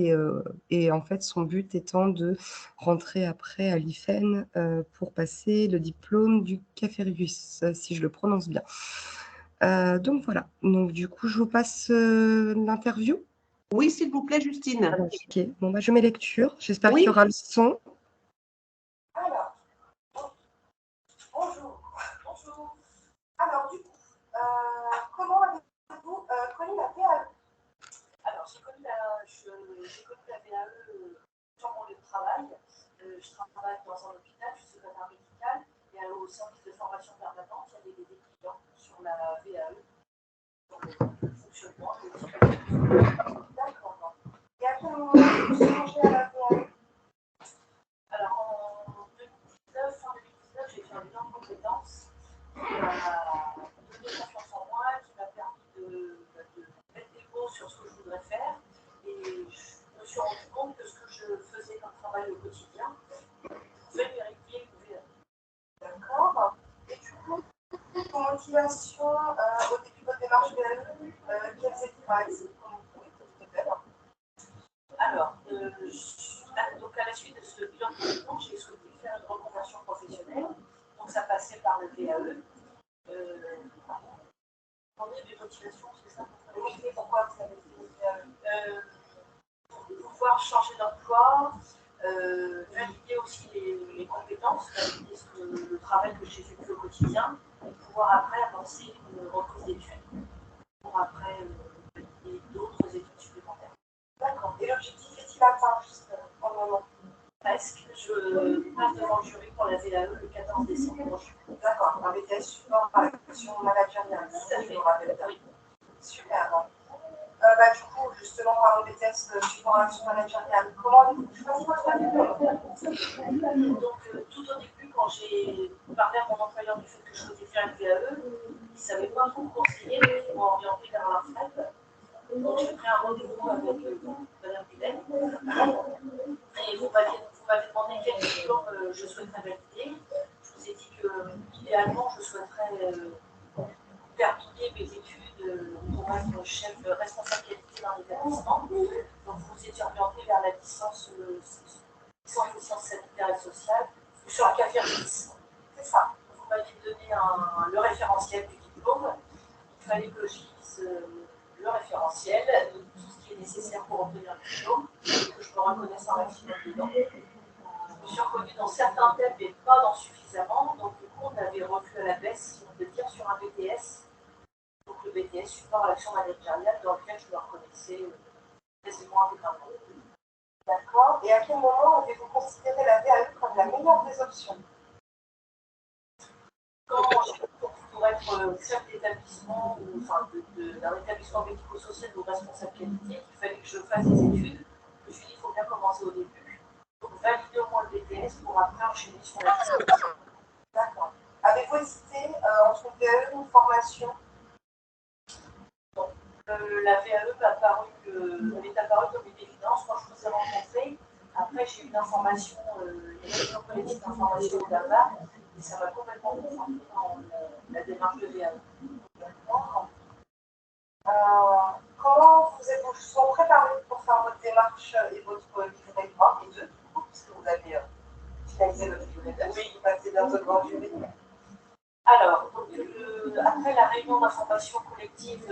et en fait son but étant de rentrer après à l'IFEN pour passer le diplôme du CAFERIUS, si je le prononce bien. Donc voilà, donc du coup je vous passe l'interview. Oui, s'il vous plaît, Justine. Alors, ok, bon je mets lecture, j'espère Oui. qu'il y aura le son. Alors, bonjour. Alors, du coup, comment avez-vous connu la VAE? Alors, j'ai connu la VAE la VAE, sur le fonctionnement. D'accord. Et à quel moment vous changez à la VAE? Alors, en 2019, fin 2019, j'ai fait un bilan de compétences qui m'a donné confiance en moi, qui m'a permis de mettre des mots sur ce que je voudrais faire. Et je me suis rendu compte que ce que je faisais comme travail au quotidien pouvait vérifier une VAE. D'accord. Et du coup, vos motivations au début de votre démarche VAE, quelles étaient par exemple? Alors, donc à la suite de ce bilan de compétences, j'ai souhaité faire une reconversion professionnelle. Donc ça passait par le VAE. On est des motivations, c'est ça? Oui, pourquoi vous avez fait le VAE? Pour pouvoir changer d'emploi, valider aussi les compétences, valider le travail que j'effectue au quotidien, et pouvoir après avancer une reprise d'études pour après valider d'autres études supplémentaires. D'accord. Et l'objectif est-il atteint juste en moment? Presque. Je passe devant le jury pour la VAE le 14 décembre prochain. D'accord. Un BTS support par l'action managériale. Tout à fait. Oui. Super. Du coup, justement, par le BTS support à l'action managériale, comment avez-vous choisi votre diplôme? Donc, tout au début, quand j'ai parlé à mon employeur du fait que je souhaitais faire une VAE, il ne savait pas trop me conseiller, donc il m'a orienté vers la retraite. Donc, j'ai pris un rendez-vous avec Madame Billet. Et vous m'avez demandé quel diplôme je souhaiterais valider. Je vous ai dit que, idéalement, je souhaiterais terminer mes études pour être chef responsable qualité dans l'établissement. Donc, vous étiez orienté vers la licence de sciences sanitaires et sociales sur la CAFIR 10. C'est ça. Vous m'avez donné le référentiel du diplôme. Il fallait que je lise le référentiel, tout ce qui est nécessaire pour obtenir le diplôme, et que je me reconnaisse un maximum dedans. Je me suis reconnue dans certains thèmes, mais pas dans suffisamment. Donc, du coup, on avait revu à la baisse, si on peut dire, sur un BTS. Donc, le BTS support à l'action managériale, dans lequel je me reconnaissais quasiment intégralement. D'accord. Et à quel moment avez-vous considéré la VAE comme la meilleure des options? Pour être chef d'établissement, ou enfin d'un établissement médico-social ou responsable qualité, il fallait que je fasse des études. Je me suis dit, il faut bien commencer au début. Donc, valider au moins le BTS pour après enchaîner sur la licence. D'accord. Avez-vous hésité entre une VAE ou une formation? Donc, la VAE m'est apparue comme une évidence quand je vous ai rencontré. Après, j'ai eu une information, une réunion collective d'information au DAVA, et ça m'a complètement conforté dans la démarche de VAE. D'accord. Comment vous êtes-vous préparé pour faire votre démarche et votre livret 1 et 2, du coup, puisque vous avez finalisé votre livret 2, oui, vous passez bientôt devant le jury. Alors, donc, après la réunion d'information collective,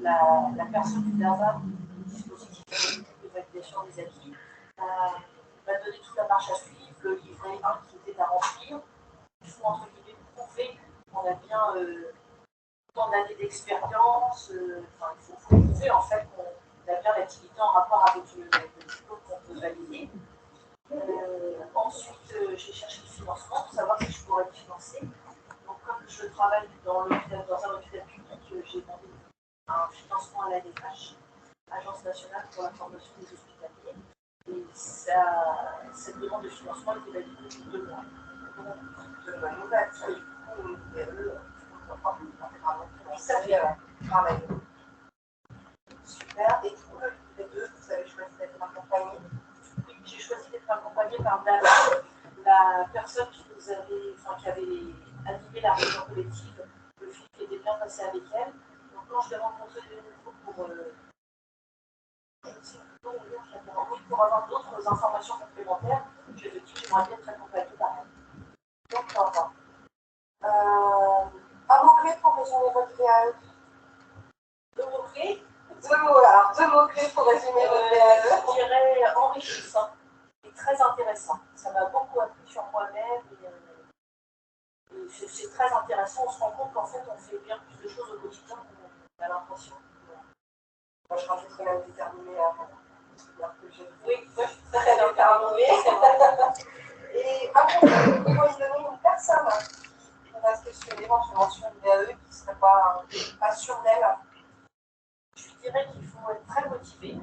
la personne du DAVA, le dispositif de validation des acquis, m'a donné toute la marche à suivre, le livret 1 qui était à remplir. Il faut, entre guillemets, prouver qu'on a bien tant d'années d'expérience. Il faut prouver en fait qu'on a bien l'activité en rapport avec le diplôme qu'on peut valider. Ensuite, j'ai cherché le financement pour savoir si je pourrais le financer. Donc, comme je travaille dans un hôpital public, j'ai demandé un financement à l'ANFH, Agence nationale pour la formation des hospitaliers. Et cette demande de financement a été validée depuis 2 mois. Donc, de bonnes nouvelles. Ça, du coup, ça fait travail. Super. Et du coup, les deux, vous avez choisi d'être accompagné? Oui, j'ai choisi d'être accompagnée par la personne qui avait animé la réunion collective. Le film était bien passé avec elle. Donc, quand je l'ai rencontrée de nouveau pour avoir d'autres informations complémentaires, je lui ai dit que j'aimerais bien être accompagnée par elle. D'accord. Un mot-clé pour résumer votre VAE? 2 mots-clés? 2 mots, alors 2 mots-clés pour résumer votre VAE. Je dirais enrichissant et très intéressant. Ça m'a beaucoup appris sur moi-même et c'est très intéressant. On se rend compte qu'en fait, on fait bien plus de choses au quotidien qu'on a l'impression. Moi, je rajouterais même déterminée avant. Oui, moi, je suis très déterminée. Et un conseil pour lui donner une personne qui va se questionner sur une mention de VAE qui ne serait pas sûre d'elle. Je dirais qu'il faut être très motivé,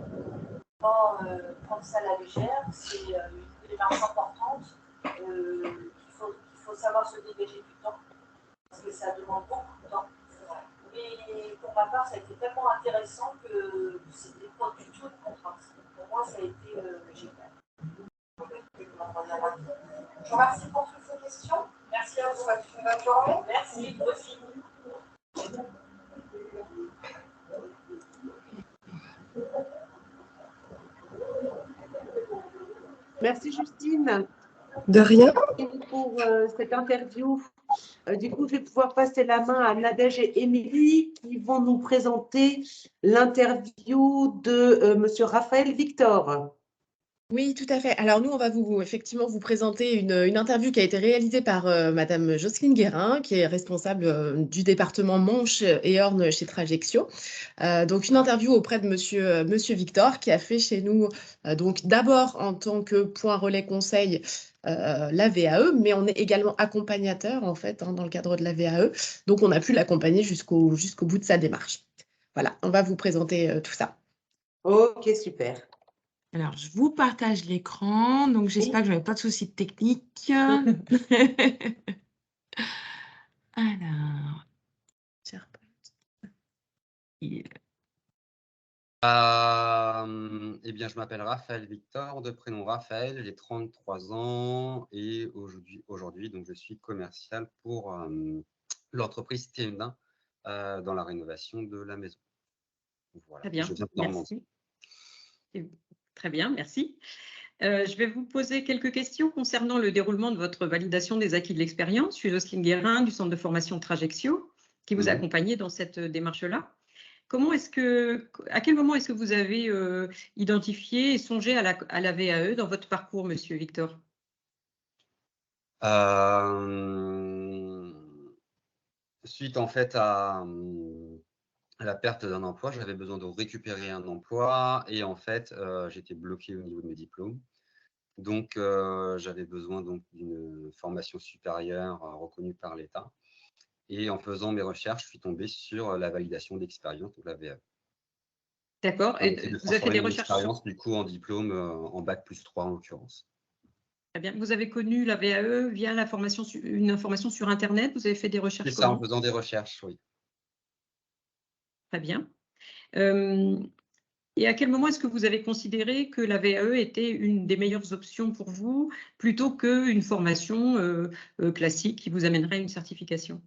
pas prendre ça à la légère. C'est une démarche importante. Il faut savoir se dégager du temps, parce que ça demande beaucoup de temps. Mais pour ma part, ça a été tellement intéressant que c'était pas du tout une contrainte. Pour moi, ça a été génial. Je vous remercie pour toutes ces questions. Merci à vous. Bonne journée. Merci. Vous aussi. Merci Justine. De rien. Pour cette interview. Du coup, je vais pouvoir passer la main à Nadège et Émilie qui vont nous présenter l'interview de Monsieur Raphaël Victor. Oui, tout à fait. Alors nous, on va effectivement vous présenter une interview qui a été réalisée par Madame Jocelyne Guérin, qui est responsable du département Manche et Orne chez Trajectio. Donc une interview auprès de Monsieur Victor, qui a fait chez nous, donc d'abord en tant que point relais conseil, la VAE, mais on est également accompagnateur en fait dans le cadre de la VAE. Donc on a pu l'accompagner jusqu'au bout de sa démarche. Voilà, on va vous présenter tout ça. Ok, super. Alors, je vous partage l'écran, donc j'espère que je n'avais pas de soucis techniques. Alors, eh bien, je m'appelle Raphaël Victor, de prénom Raphaël, j'ai 33 ans et aujourd'hui, donc, je suis commercial pour l'entreprise TM1 dans la rénovation de la maison. Voilà. Très bien, je viens de merci. Très bien, merci. Je vais vous poser quelques questions concernant le déroulement de votre validation des acquis de l'expérience. Je suis Jocelyne Guérin du centre de formation Trajectio qui vous accompagnait dans cette démarche-là. À quel moment est-ce que vous avez identifié et songé à la VAE dans votre parcours, Monsieur Victor? Suite en fait à la perte d'un emploi, j'avais besoin de récupérer un emploi et en fait, j'étais bloqué au niveau de mes diplômes. Donc, j'avais besoin d'une formation supérieure reconnue par l'État. Et en faisant mes recherches, je suis tombé sur la validation d'expérience, donc la VAE. D'accord. Et vous avez fait des recherches expérience du coup en diplôme en bac+3 en l'occurrence. Très bien. Vous avez connu la VAE via une information sur Internet? Vous avez fait des recherches? C'est ça, en faisant des recherches, oui. Très bien. Et à quel moment est-ce que vous avez considéré que la VAE était une des meilleures options pour vous, plutôt qu'une formation classique qui vous amènerait à une certification?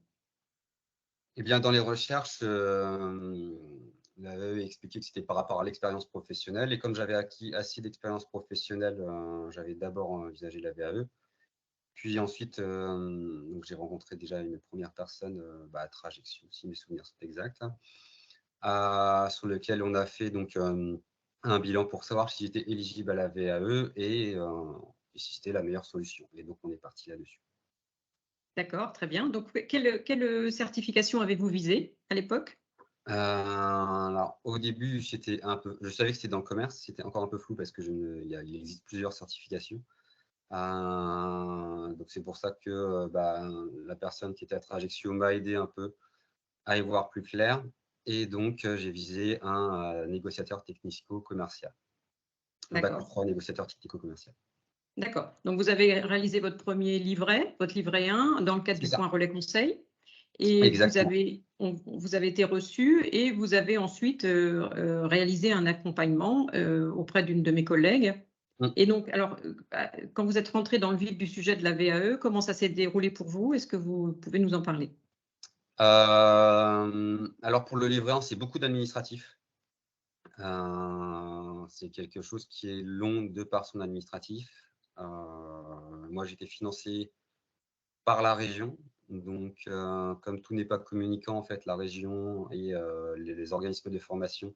Eh bien, dans les recherches, la VAE expliquait que c'était par rapport à l'expérience professionnelle. Et comme j'avais acquis assez d'expérience professionnelle, j'avais d'abord envisagé la VAE. Puis ensuite, j'ai rencontré déjà une première personne à Trajectio, si mes souvenirs sont exacts, sur lequel on a fait donc un bilan pour savoir si j'étais éligible à la VAE et si c'était la meilleure solution. Et donc, on est parti là-dessus. D'accord, très bien. Donc, quelle certification avez-vous visé à l'époque? Alors, au début, je savais que c'était dans le commerce, c'était encore un peu flou parce que il existe plusieurs certifications. Donc, c'est pour ça que la personne qui était à Trajectio m'a aidé un peu à y voir plus clair. Et donc, j'ai visé un négociateur technico-commercial. Un bac+3 négociateur technico-commercial. D'accord. Donc, vous avez réalisé votre premier livret, votre livret 1, dans le cadre du point relais conseil. Et vous avez été reçu et vous avez ensuite réalisé un accompagnement auprès d'une de mes collègues. Et donc, alors, quand vous êtes rentré dans le vif du sujet de la VAE, comment ça s'est déroulé pour vous? Est-ce que vous pouvez nous en parler? Alors, pour le livret 1, c'est beaucoup d'administratif. C'est quelque chose qui est long de par son administratif. Moi, j'étais financé par la région. Donc, comme tout n'est pas communicant, en fait, la région et les organismes de formation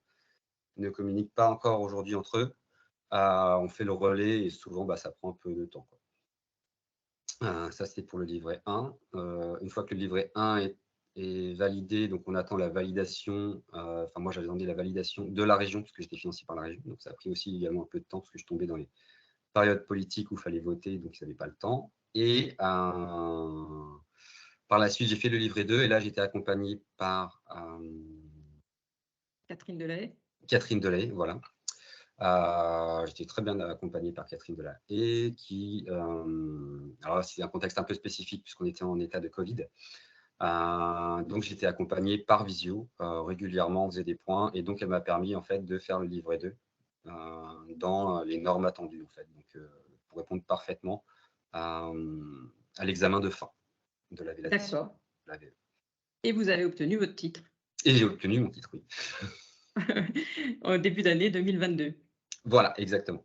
ne communiquent pas encore aujourd'hui entre eux. On fait le relais et souvent, ça prend un peu de temps, quoi. Ça, c'est pour le livret 1. Une fois que le livret 1 est validé, donc on attend la validation. Moi, j'avais demandé la validation de la région parce que j'étais financé par la région. Donc, ça a pris aussi également un peu de temps parce que je tombais dans les périodes politiques où il fallait voter, donc ils n'avaient pas le temps. Et par Par la suite, j'ai fait le livret 2 et là, j'étais accompagné par Catherine Delay. Catherine Delay, voilà. J'étais très bien accompagné par Catherine Delay et qui, alors c'est un contexte un peu spécifique puisqu'on était en état de Covid. Donc, j'étais accompagné par visio régulièrement, on faisait des points et donc elle m'a permis en fait de faire le livret 2 dans les normes attendues en fait, donc pour répondre parfaitement à l'examen de fin de la VLAD. D'accord. Et vous avez obtenu votre titre. Et j'ai obtenu mon titre, oui. Au début d'année 2022. Voilà, exactement.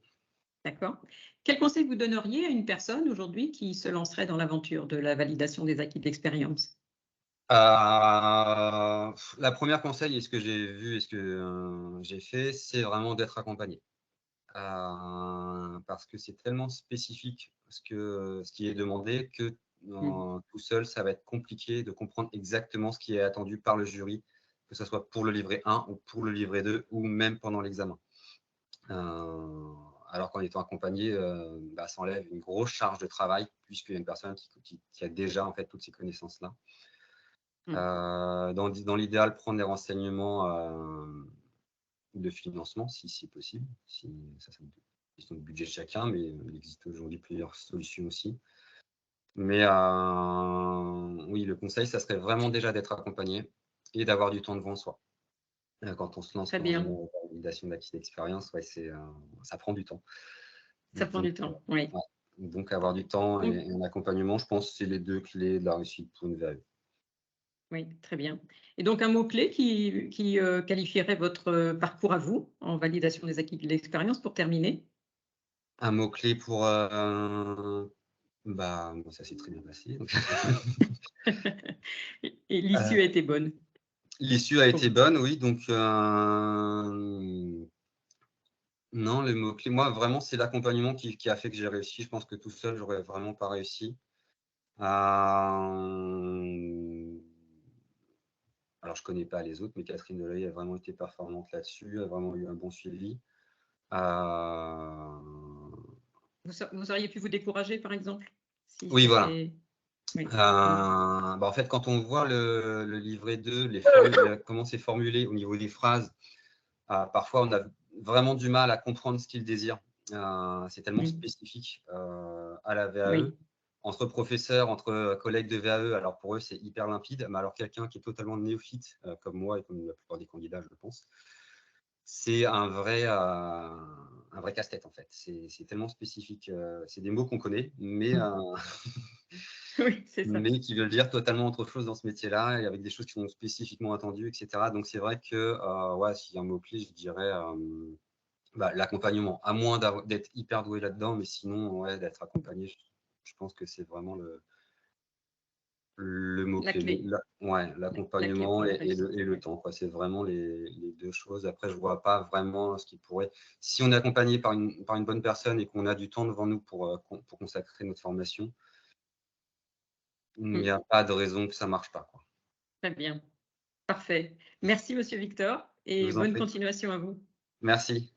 D'accord. Quel conseil vous donneriez à une personne aujourd'hui qui se lancerait dans l'aventure de la validation des acquis de l'expérience? La première conseil, et ce que j'ai vu et ce que j'ai fait, c'est vraiment d'être accompagné. Parce que c'est tellement spécifique ce qui est demandé que tout seul, ça va être compliqué de comprendre exactement ce qui est attendu par le jury, que ce soit pour le livret 1 ou pour le livret 2 ou même pendant l'examen. Alors qu'en étant accompagné, ça enlève une grosse charge de travail puisqu'il y a une personne qui a déjà en fait toutes ces connaissances-là. Dans l'idéal, prendre des renseignements de financement si c'est possible. Ça, c'est une question de budget de chacun, mais il existe aujourd'hui plusieurs solutions aussi. Mais oui, le conseil, ça serait vraiment déjà d'être accompagné et d'avoir du temps devant soi. Quand on se lance dans une validation d'acquis d'expérience, ouais, ça prend du temps. Ça prend du temps, oui. Ouais. Donc, avoir du temps et un accompagnement, je pense que c'est les deux clés de la réussite pour une VAE. Oui, très bien. Et donc, un mot-clé qui qualifierait votre parcours à vous en validation des acquis de l'expérience pour terminer? Un mot-clé pour… ça s'est très bien passé. Et l'issue a été bonne. L'issue a été bonne, oui. Donc, non, le mot-clé, moi, vraiment, c'est l'accompagnement qui a fait que j'ai réussi. Je pense que tout seul, j'aurais vraiment pas réussi. Alors, je ne connais pas les autres, mais Catherine Delay a vraiment été performante là-dessus, a vraiment eu un bon suivi. Vous auriez pu vous décourager, par exemple? Oui, voilà. Oui. En fait, quand on voit le livret 2, comment c'est formulé au niveau des phrases, parfois, on a vraiment du mal à comprendre ce qu'il désire. C'est tellement spécifique à la VAE. Oui. Entre professeurs, entre collègues de VAE, alors pour eux, c'est hyper limpide, mais alors quelqu'un qui est totalement néophyte, comme moi et comme la plupart des candidats, je pense, c'est un vrai casse-tête, en fait. C'est tellement spécifique. C'est des mots qu'on connaît, mais, oui, c'est ça. Mais qui veulent dire totalement autre chose dans ce métier-là, et avec des choses qui sont spécifiquement attendues, etc. Donc, c'est vrai que, s'il y a un mot-clé, je dirais l'accompagnement, à moins d'être hyper doué là-dedans, mais sinon, ouais, d'être accompagné, je pense que c'est vraiment le mot-clé. L'accompagnement et le temps. C'est vraiment les deux choses. Après, je ne vois pas vraiment ce qui pourrait… Si on est accompagné par une bonne personne et qu'on a du temps devant nous pour consacrer notre formation, il n'y a pas de raison que ça ne marche pas. Très bien. Parfait. Merci, Monsieur Victor, et bonne continuation à vous. Merci.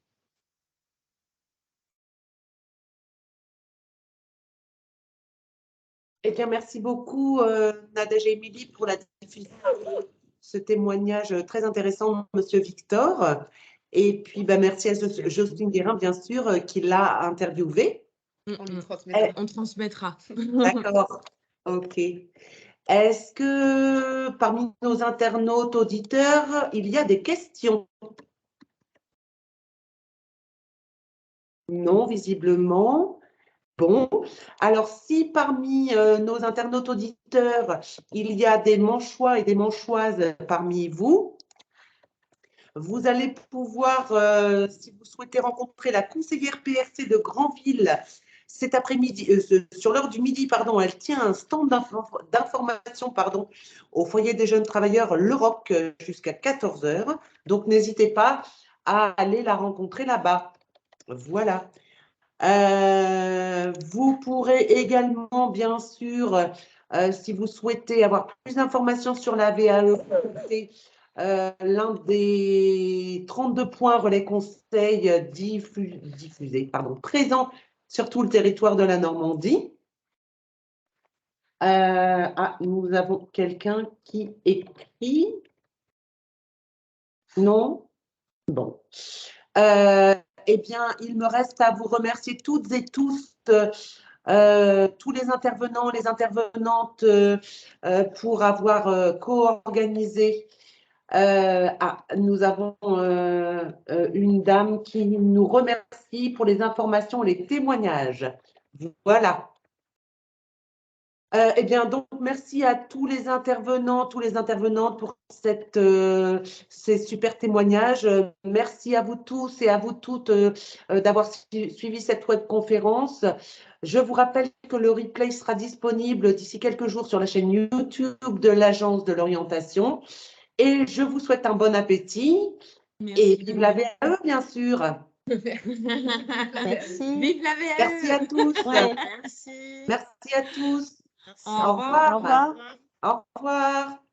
Eh bien, merci beaucoup, Nadège et Émilie, pour la diffusion de ce témoignage très intéressant, Monsieur Victor. Et puis, merci à Jocelyne Guérin, bien sûr, qui l'a interviewé. On transmettra. D'accord. OK. Est-ce que parmi nos internautes auditeurs, il y a des questions? Non, visiblement. Bon, alors si parmi nos internautes auditeurs, il y a des manchois et des manchoises parmi vous, vous allez pouvoir, si vous souhaitez rencontrer la conseillère PRC de Granville cet après-midi, sur l'heure du midi, pardon, elle tient un stand d'information au foyer des jeunes travailleurs Le Roc jusqu'à 14 h. Donc, n'hésitez pas à aller la rencontrer là-bas. Voilà. Vous pourrez également, bien sûr, si vous souhaitez avoir plus d'informations sur la VAE, l'un des 32 points relais conseils présents sur tout le territoire de la Normandie. Nous avons quelqu'un qui écrit. Non? Bon. Eh bien, il me reste à vous remercier toutes et tous, tous les intervenants, les intervenantes, pour avoir co-organisé. Nous avons une dame qui nous remercie pour les informations et les témoignages. Voilà. Eh bien, donc, merci à tous les intervenants, tous les intervenantes pour ces super témoignages. Merci à vous tous et à vous toutes d'avoir suivi cette webconférence. Je vous rappelle que le replay sera disponible d'ici quelques jours sur la chaîne YouTube de l'Agence de l'orientation. Et je vous souhaite un bon appétit. Merci. Et vive la VAE, bien sûr. Merci. Vive la VAE. Merci à tous. Ouais. Merci. Merci à tous. Merci. Au Au revoir. revoir. Au revoir. Au revoir.